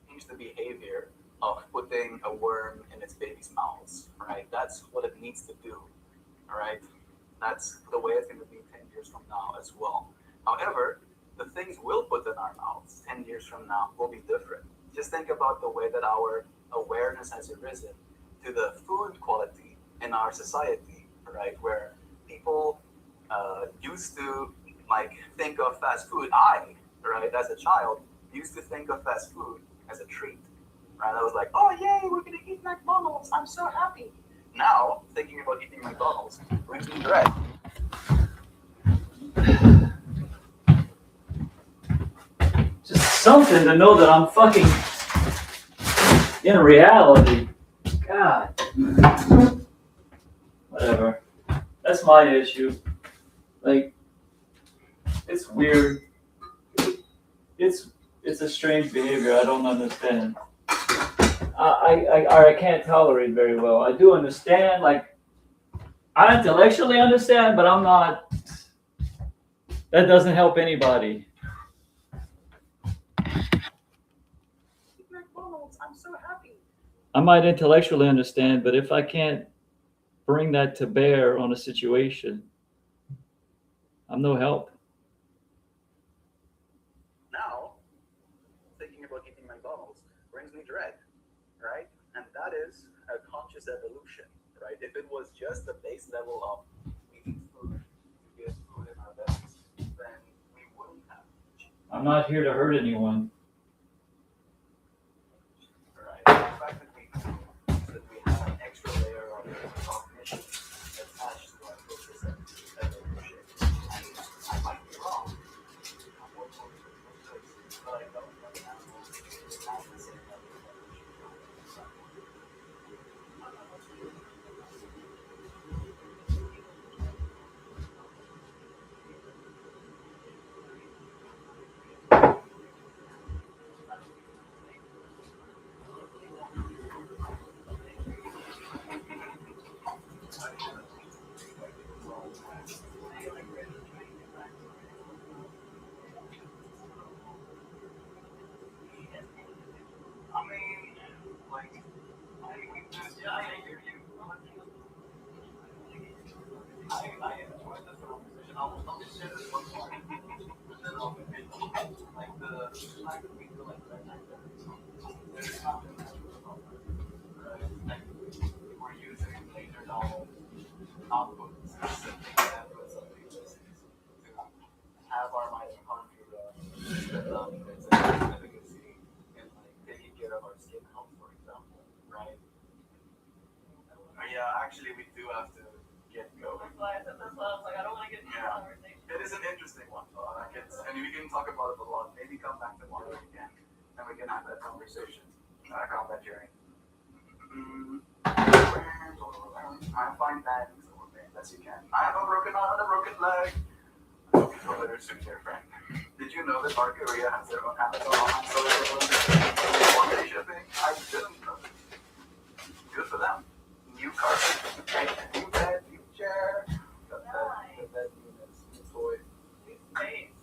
Change the behavior of putting a worm in its baby's mouths, right? That's what it needs to do, all right? That's the way it's going to be 10 years from now as well. However, the things we'll put in our mouths 10 years from now will be different. Just think about the way that our awareness has arisen to the food quality in our society, right? Where people used to think of fast food. I, right, as a child, used to think of fast food as a treat, right? I was like, oh yay, we're gonna eat McDonald's. I'm so happy. Now, thinking about eating McDonald's brings me dread. Just something to know that I'm fucking in reality. God. Whatever. That's my issue. Like, it's weird. It's a strange behavior. I don't understand. I can't tolerate very well. I do understand, like, I intellectually understand, but I'm not. That doesn't help anybody. McDonald's, I'm so happy. I might intellectually understand, but if I can't bring that to bear on a situation, I'm no help. Now, thinking about eating McDonald's brings me dread, right? And that is a conscious evolution, right? If it was just the base level of eating food to get food in our bellies, then we wouldn't have. I'm not here to hurt anyone. Right? The fact that we know that we have an extra layer of cognition attached to our process of evolution. And I might be wrong. I'm more focused on those places, but I don't know that animals have the same level of evolution. I mean, like, I hear you. I enjoyed the conversation. I'll just share this one part, and then I'll continue. Like the fact that we feel like red actor, there's something natural about that, right? Like we're using later dollars output specific output something to have our mitochondria develop its efficacy in like taking care of our skin health, for example, right? Yeah, actually, we do have to get going. That's why I said that's why I was like, I don't want to get into Yeah. a conversation. It is an interesting one, though. Like and we can talk about it a lot. Maybe come back tomorrow again, and we can have that conversation. Combat journey. I find that as you can. I have a broken arm and a broken leg. I hope you feel better soon, dear friend. Did you know that North Korea has their own Amazon online one day shipping? I didn't know. Good for them. New carpet, new bed, new chair. The bed units, new toy. New space.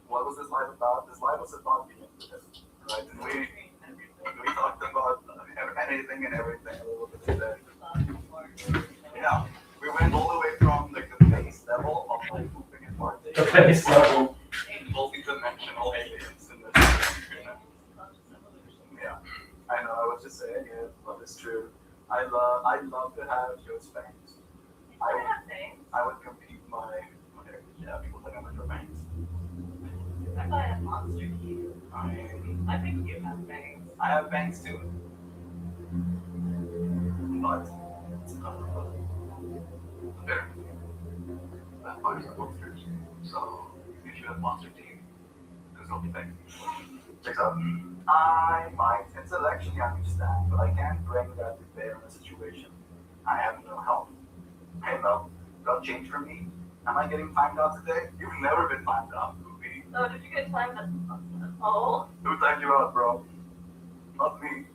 What was this live about? This live was about being this, right? And we talked about anything and everything a little bit today. Yeah, we went all the way from like the base level of like pooping and farting. The base level. Multi-dimensional aliens in this. Yeah, I know. I was just saying it. Love is true. I'd love to have Joe's fangs. I would compete my yeah, people think I'm into fangs. I thought I had monster teeth. I think you have bangs. I have bangs too. But there. Vampires are monsters. So if you have monster teeth, there's no bangs. Check out. I might intellectually understand, but I can't bring that to bear in a situation. I have no help. Hey Mel, got change for me? Am I getting timed out today? You've never been timed out, Ruby. Oh, did you get timed at all? Who timed you out, bro? Not me.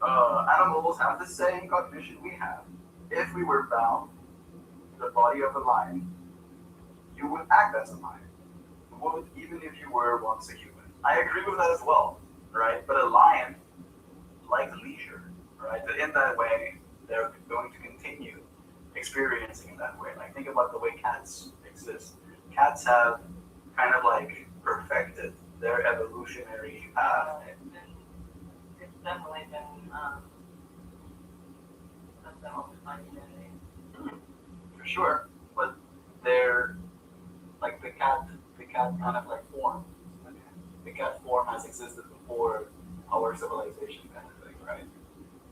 Animals have the same cognition we have. If we were bound to the body of a lion, you would act as a lion. You would, even if you were once a human. I agree with that as well, right? But a lion likes leisure, right? But in that way, they're going to continue experiencing in that way. Like think about the way cats exist. Cats have kind of like perfected their evolutionary path. It's definitely been that's been all my humanity. For sure, but they're like the cat kind of like form. The cat form has existed before our civilization kind of thing, right?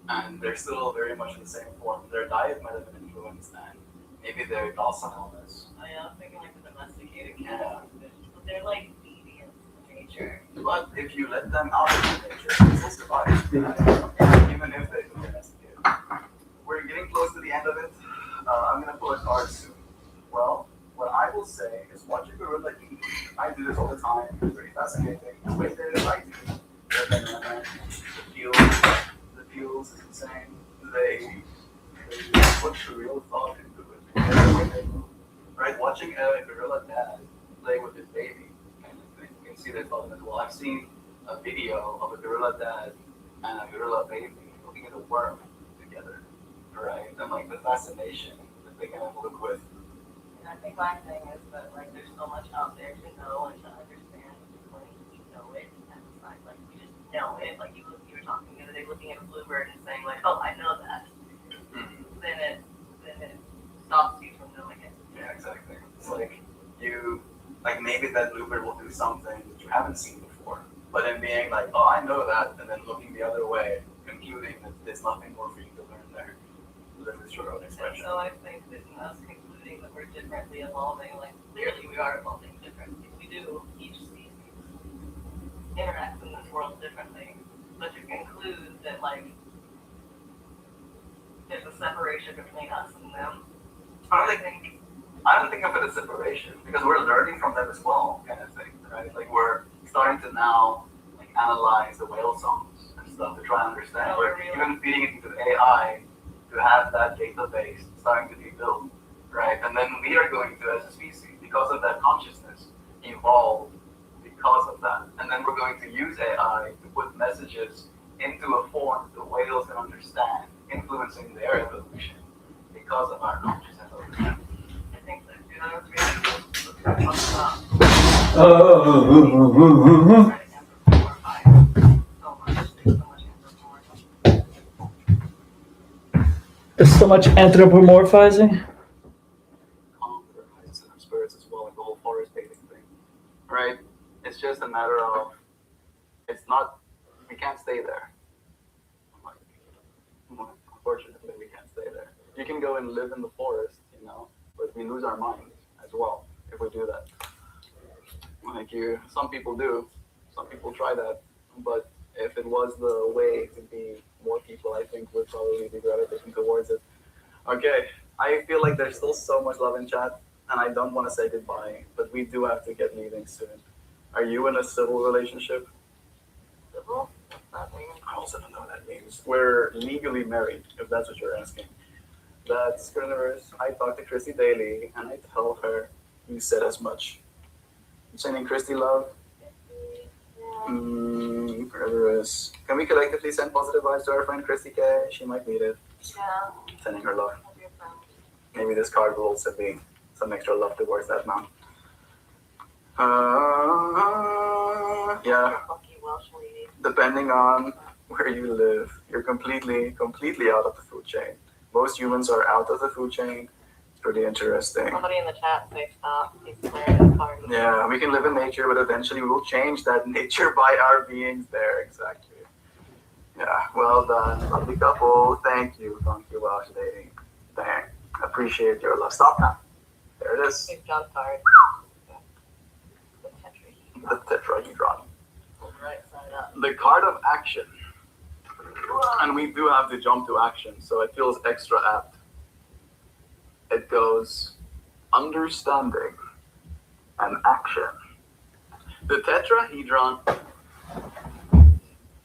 And they're still very much in the same form. Their diet might have been influenced, and maybe their docileness. Oh yeah, I was thinking like the domesticated cats. But they're like deviant in nature. But if you let them out of nature, they still survive. Even if they do domesticated. We're getting close to the end of it. I'm gonna pull a card a video of a gorilla dad and a gorilla baby looking at a worm together, right? And like the fascination that they can have a look with. And I think my thing is that like there's so much out there to know and to understand. When you know it, and it's not like you just know it. Like you were talking the other day, looking at a bluebird and saying like, oh, I know that. Then it stops you from knowing it. Yeah, exactly. It's like you, like maybe that bluebird will do something that you haven't seen before, but then being like, oh, I know that, and then looking the other way, concluding that there's nothing more for you to learn there. This is your own And expression. so I think that in us concluding that we're differently evolving, like clearly we are evolving differently. We do. Each species interacts in this world differently. But to conclude that like there's a separation between us and them, I don't think of it as separation because we're learning from them as well, kind of thing, right? Like we're starting to now like analyze the whale songs and stuff to try and understand. We're even feeding it into AI to have that database starting to be built, right? And then we are going to, as a species, because of that consciousness, evolve because of that. And then we're going to use AI to put messages into a form the whales can understand, influencing their evolution because of our consciousness over time. I think that that was really cool to talk about. There's so much anthropomorphizing. Compromise in our spirits as well, like the whole forest bathing thing, right? It's just a matter of, it's not, we can't stay there. Unfortunately, we can't stay there. You can go and live in the forest, you know, but we lose our mind as well if we do that. Like some people do, some people try that, but if it was the way to be, more people I think would probably be gravitating towards it. Okay, I feel like there's still so much love in chat, and I don't want to say goodbye, but we do have to get leaving soon. Are you in a civil relationship? Civil? What's that mean? I also don't know what that means. We're legally married, if that's what you're asking. That's Screeners. I talk to Christy daily, and I tell her, you said as much. I'm sending Christy love. Screeners. Can we collectively send positive vibes to our friend Christy K? She might need it. Yeah. Sending her love. I'll be a friend. Maybe this card will also be some extra love towards that now. Yeah. Lucky Welsh lady. Depending on where you live, you're completely out of the food chain. Most humans are out of the food chain. It's pretty interesting. Somebody in the chat say stop. He's clearing the party. Yeah, we can live in nature, but eventually we will change that nature by our beings there. Exactly. Yeah, well done. Lovely couple. Thank you, Welsh lady. Dang. Appreciate your love. Stop now. There it is. Big jump card. The tetrahedron. Right side up. The card of action. And we do have to jump to action, so it feels extra apt. It goes understanding and action. The tetrahedron.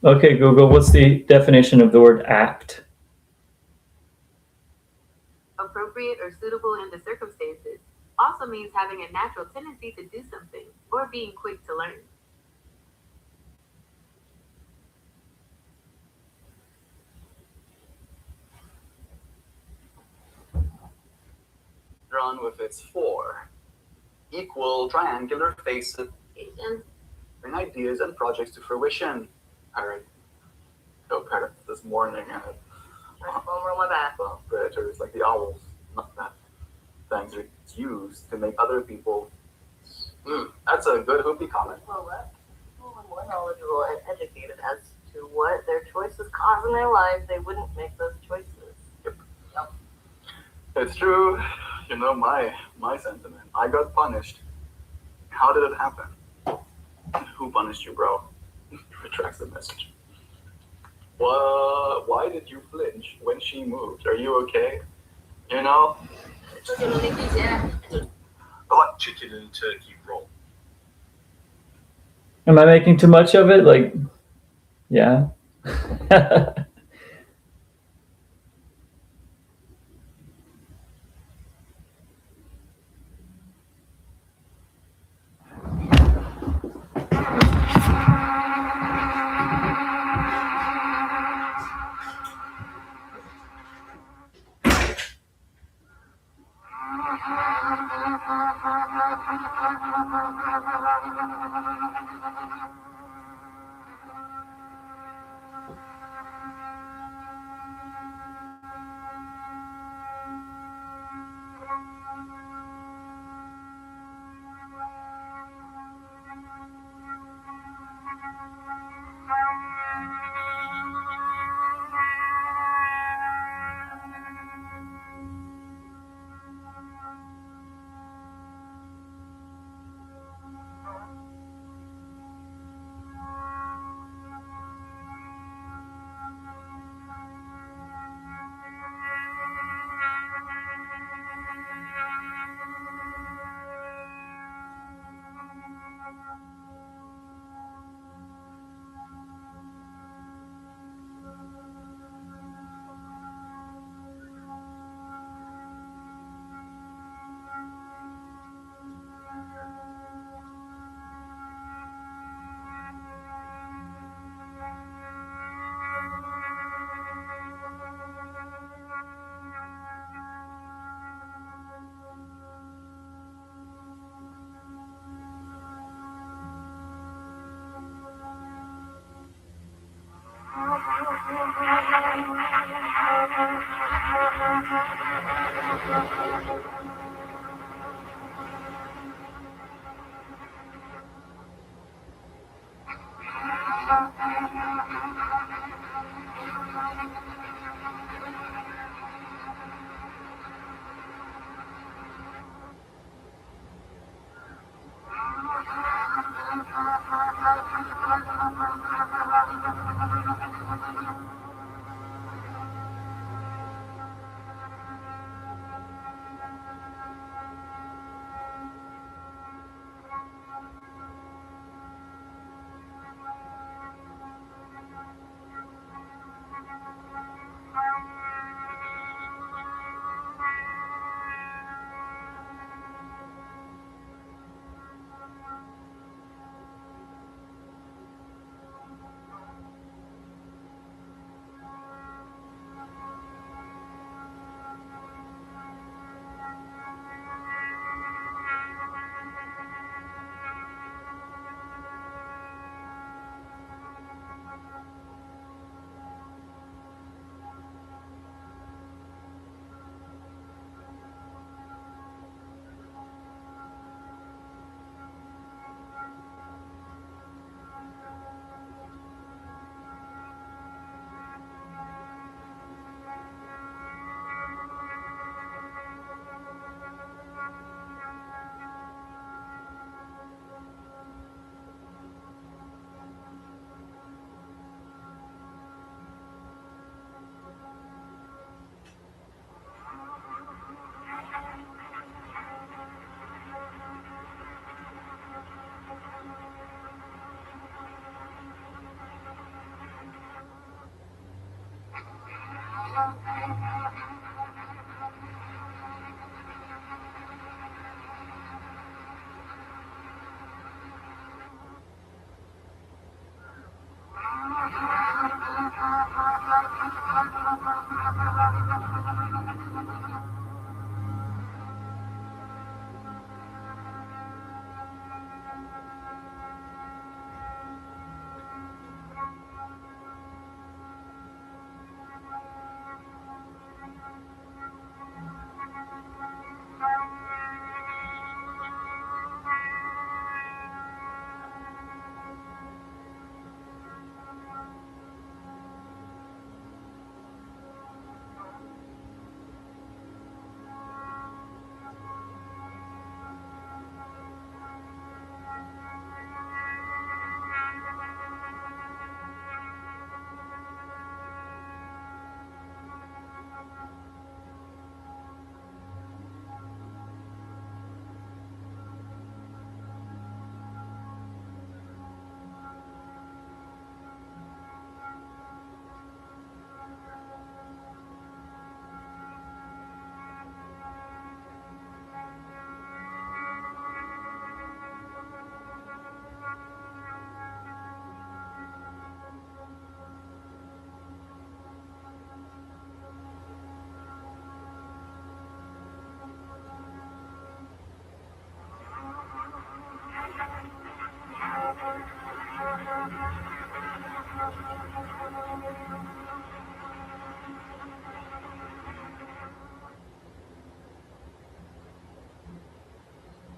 Okay, Google, what's the definition of the word act? Appropriate or suitable in the circumstances also means having a natural tendency to do something or being quick to learn. Drawn with its 4 equal triangular faces, bring ideas and projects to fruition. Parrot. No parrot this morning. Over my back. Predators like the owls. Not that. Things are used to make other people. That's a good hoopy comment. Well, let people are more knowledgeable and educated as to what their choices cause in their lives, they wouldn't make those choices. Yep. It's true. You know my sentiment. I got punished. How did it happen? Who punished you, bro? Retracts the message. Why did you flinch when she moved? Are you okay? You know? Hot chicken and turkey roll. Am I making too much of it? Like, yeah.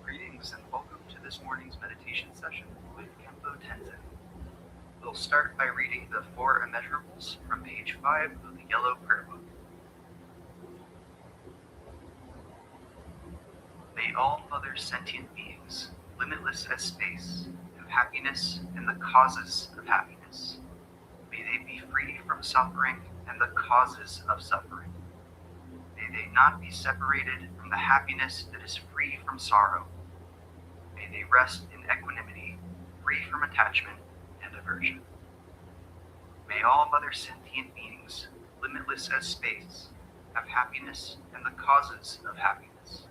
Greetings and welcome to this morning's meditation session with Kempo Tenzin. We'll start by reading the 4 Immeasurables from page 5 of the Yellow Prayer Book. May all other sentient beings, limitless as space, have happiness and the causes of happiness. May they be free from suffering and the causes of suffering. May they not be separated from the happiness that is free from sorrow. May they rest in equanimity, free from attachment and aversion. May all other sentient beings, limitless as space, have happiness and the causes of happiness.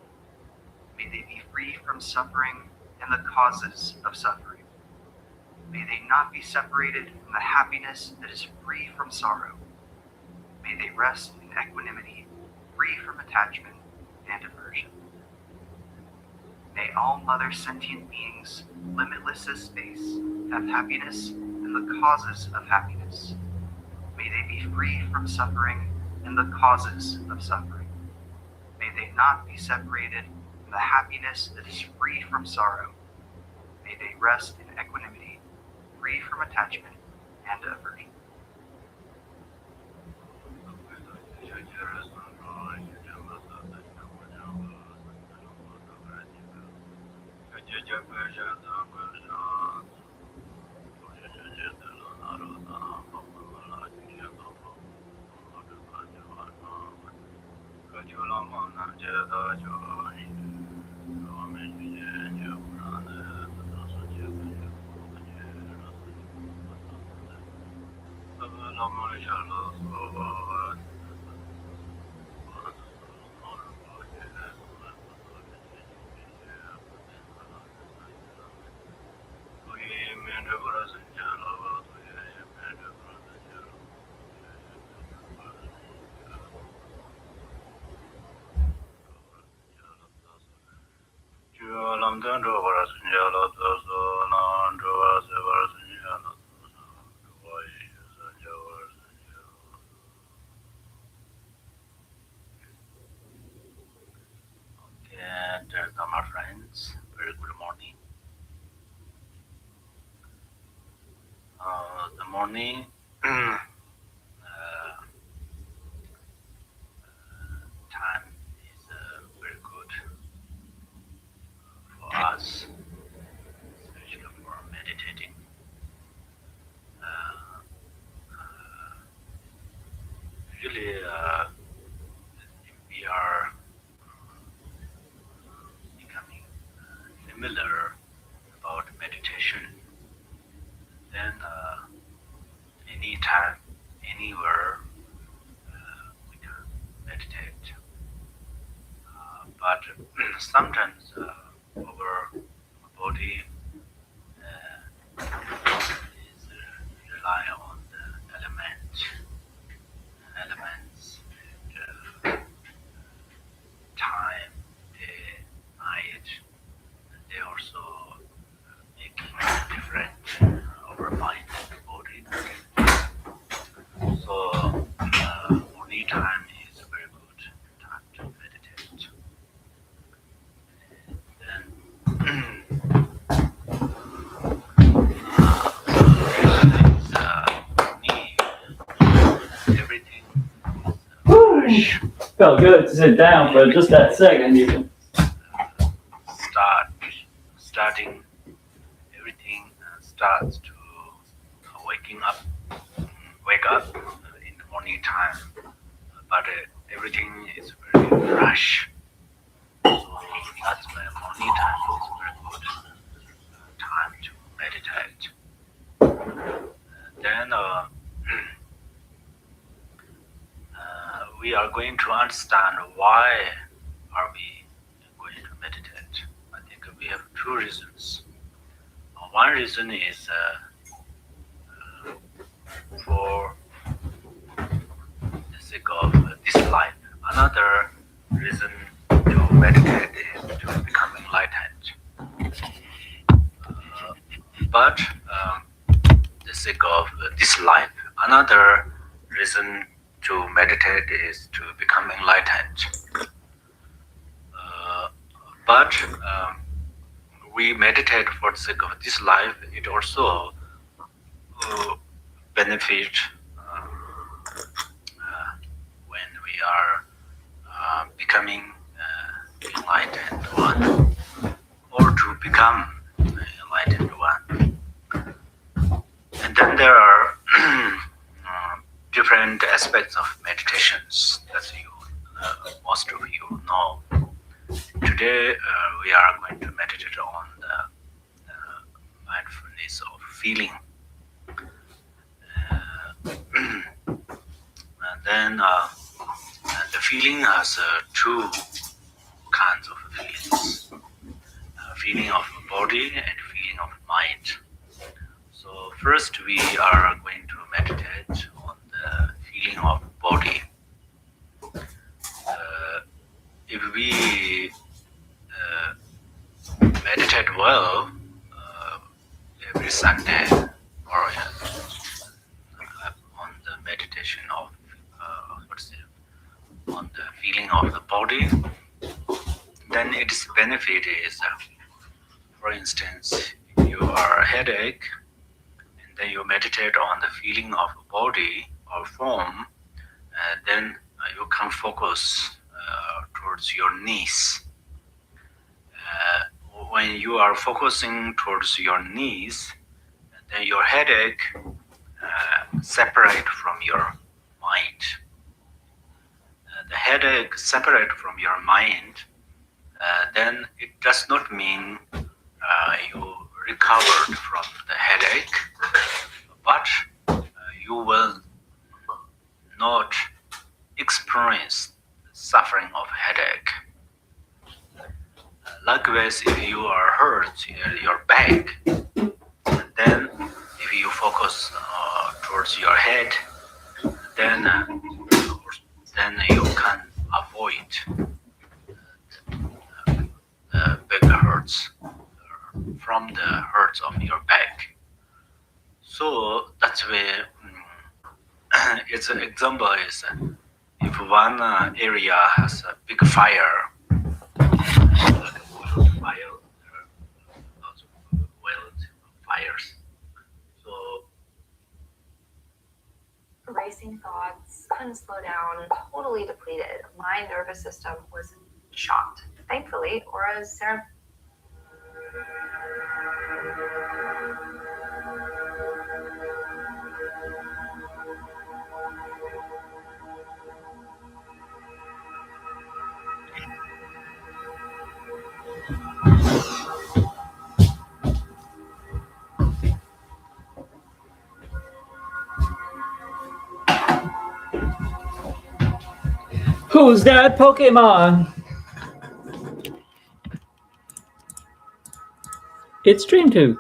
May they be free from suffering and the causes of suffering. May they not be separated from the happiness that is free from sorrow. May they rest in equanimity, free from attachment and aversion. May all other sentient beings, limitless as space, have happiness and the causes of happiness. May they free from suffering and the causes of suffering. May they not be separated from the happiness that is free from sorrow. May they rest in equanimity, free from attachment and aversion. My friends, very good morning. The morning time is very good for us, especially for meditating. Usually, if we are becoming familiar about meditation, then anytime, anywhere, we can meditate. But sometimes our body is rely on the elements, and time, day, night. They also making different our mind and body. So morning time is a very good time to meditate. Then everything is fresh. Felt good to sit down for just that second even. Starting everything starts to wake up in the morning time, but everything is very fresh. So that's why morning time is very good time to meditate. Then we are going to understand why are we going to meditate. I think we have two reasons. One reason is for the sake of this life. Another reason to meditate is to become enlightened. But the sake of this life. Another reason to meditate is to become enlightened. But we meditate for the sake of this life. It also benefits when we are becoming enlightened one, or to become enlightened one. And then there are different aspects of meditations that most of you know. Today we are going to meditate on the mindfulness of feeling. And then the feeling has two kinds of feelings. Feeling of body and feeling of mind. So first we are going to meditate on the feeling of body. If we meditate well every Sunday or on the meditation concentration of on the feeling of the body, then its benefit is, for instance, if you are a headache, and then you meditate on the feeling of the body or form, then you can focus towards your knees. When you are focusing towards your knees, then your headache separate from your mind. The headache separate from your mind, then it does not mean you recovered from the headache, but you will not experience suffering of headache. Likewise, if you are hurt in your back, then if you focus towards your head, then you can avoid the big hurts from the hurts of your back. So that's why its an example is if one area has a big fire, like a wildfire, wildfires. So racing thoughts, couldn't slow down, totally depleted. My nervous system was shocked. Thankfully, Aura's Who's that Pokemon? It's Dreamtooth.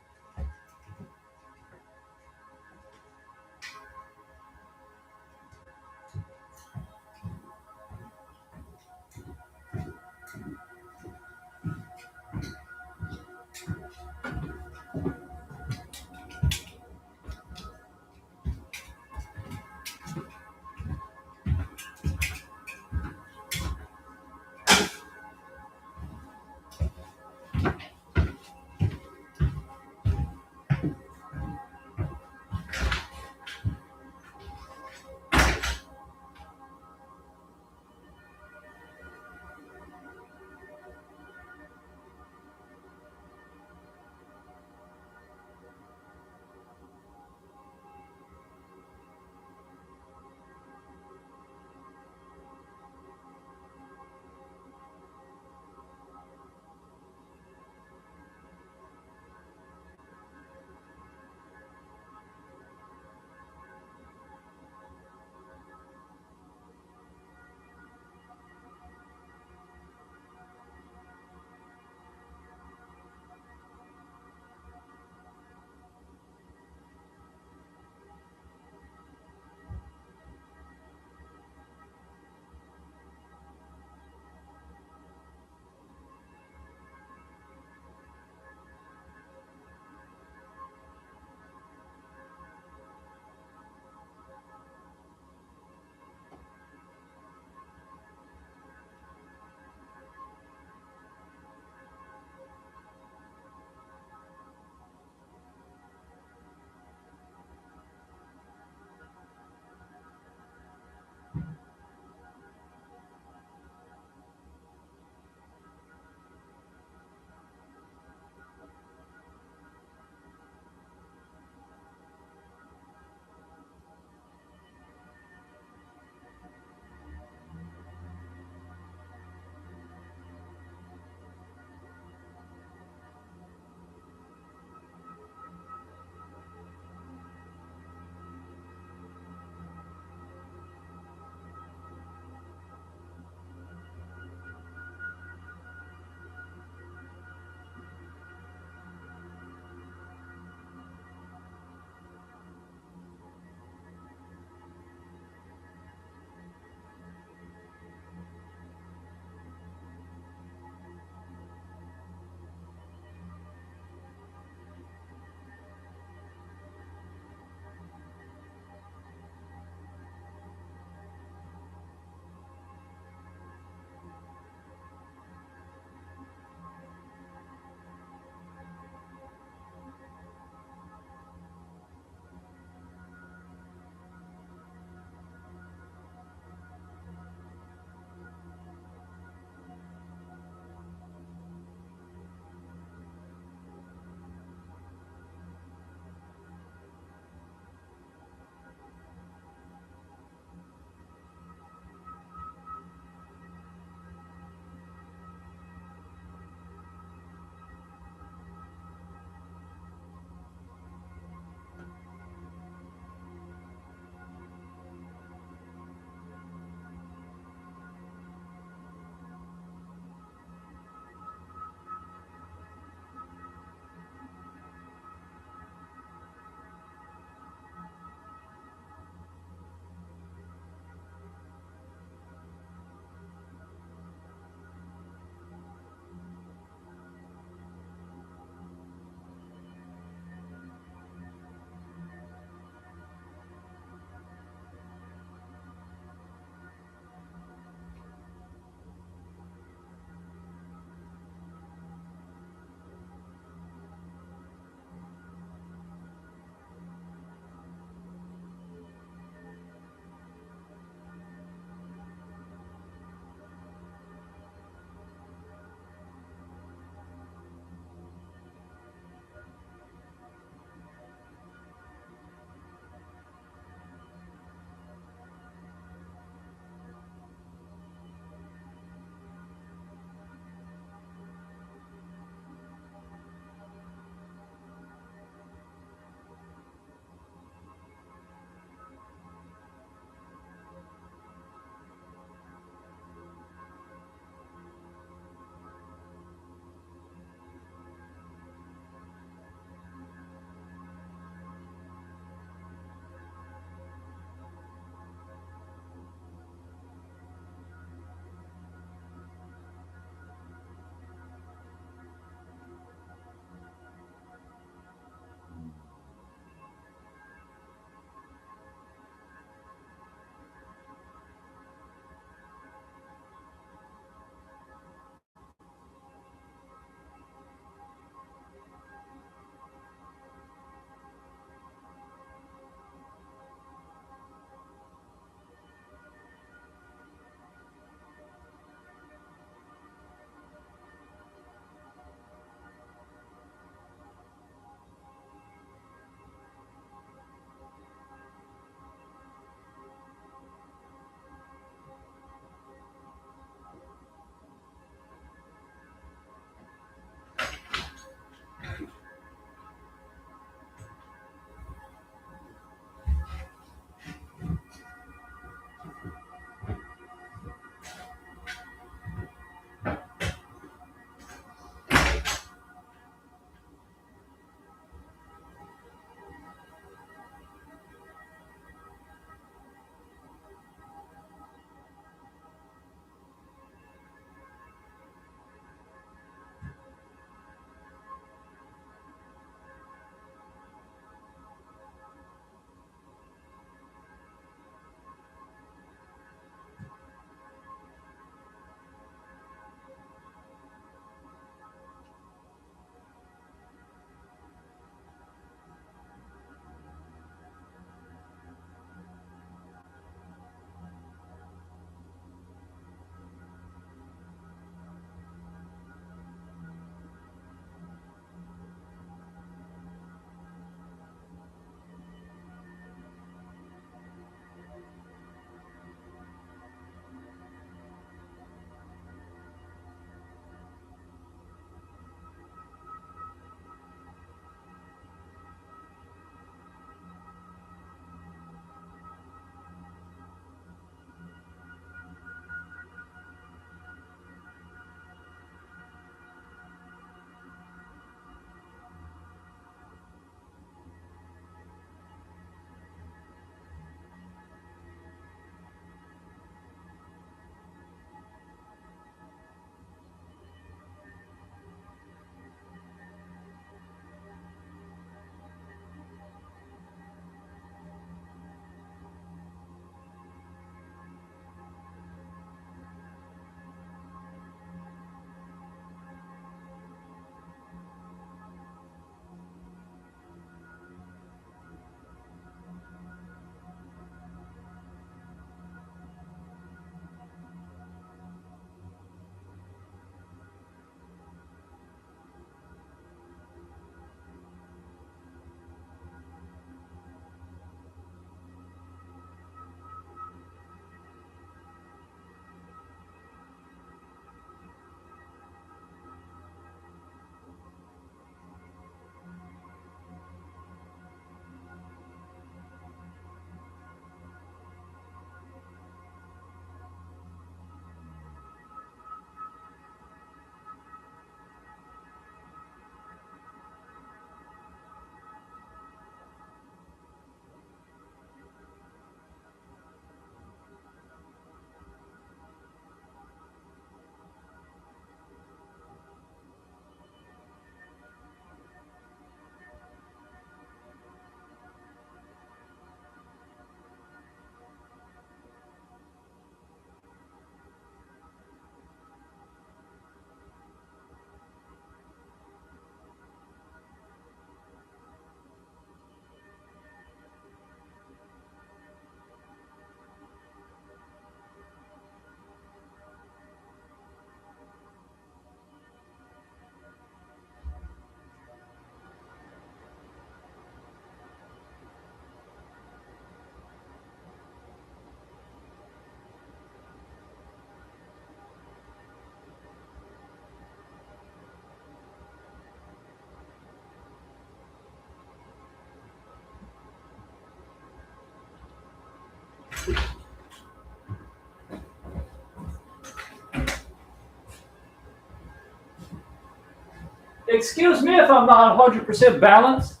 Excuse me if I'm not 100% balanced.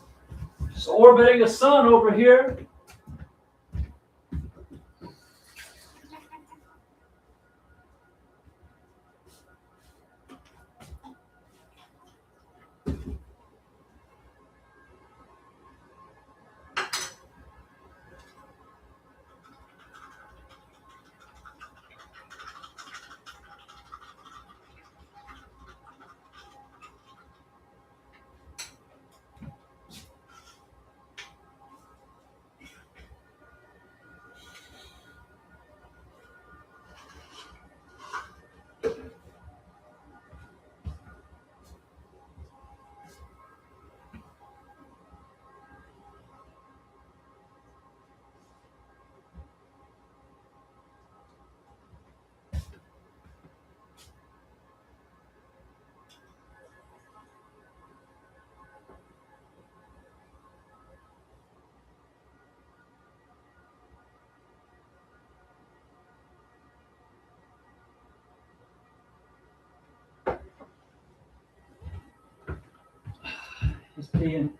Just orbiting the sun over here. Just peeing.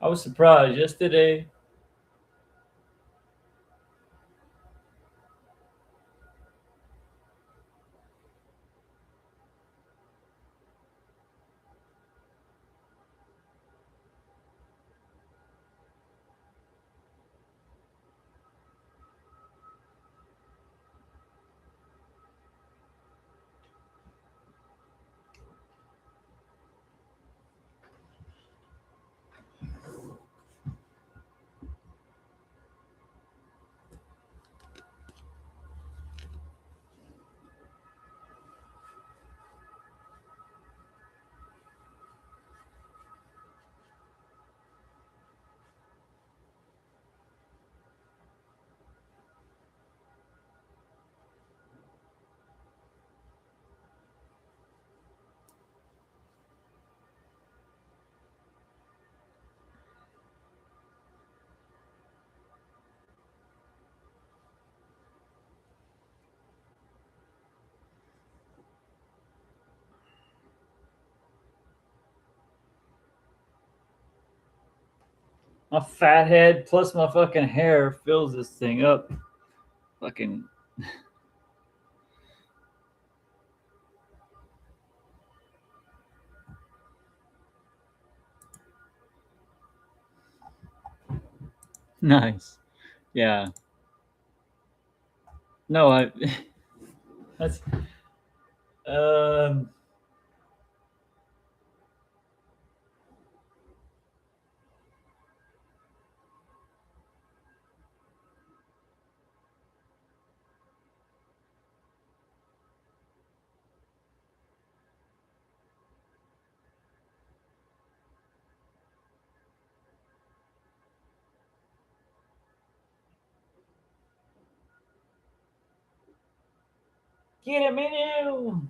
I was surprised yesterday. My fat head plus my fucking hair fills this thing up. Fucking. Nice. Yeah. No, that's um Get it, Minu!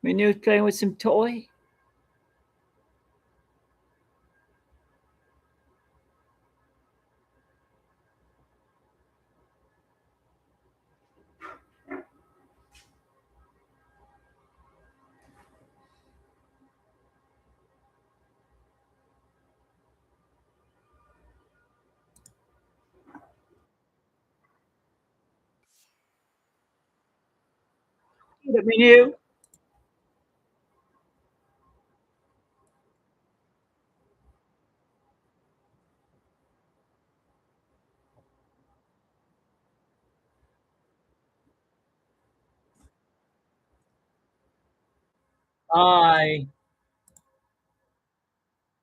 Minu's playing with some toy. Get it, Minu! Bye.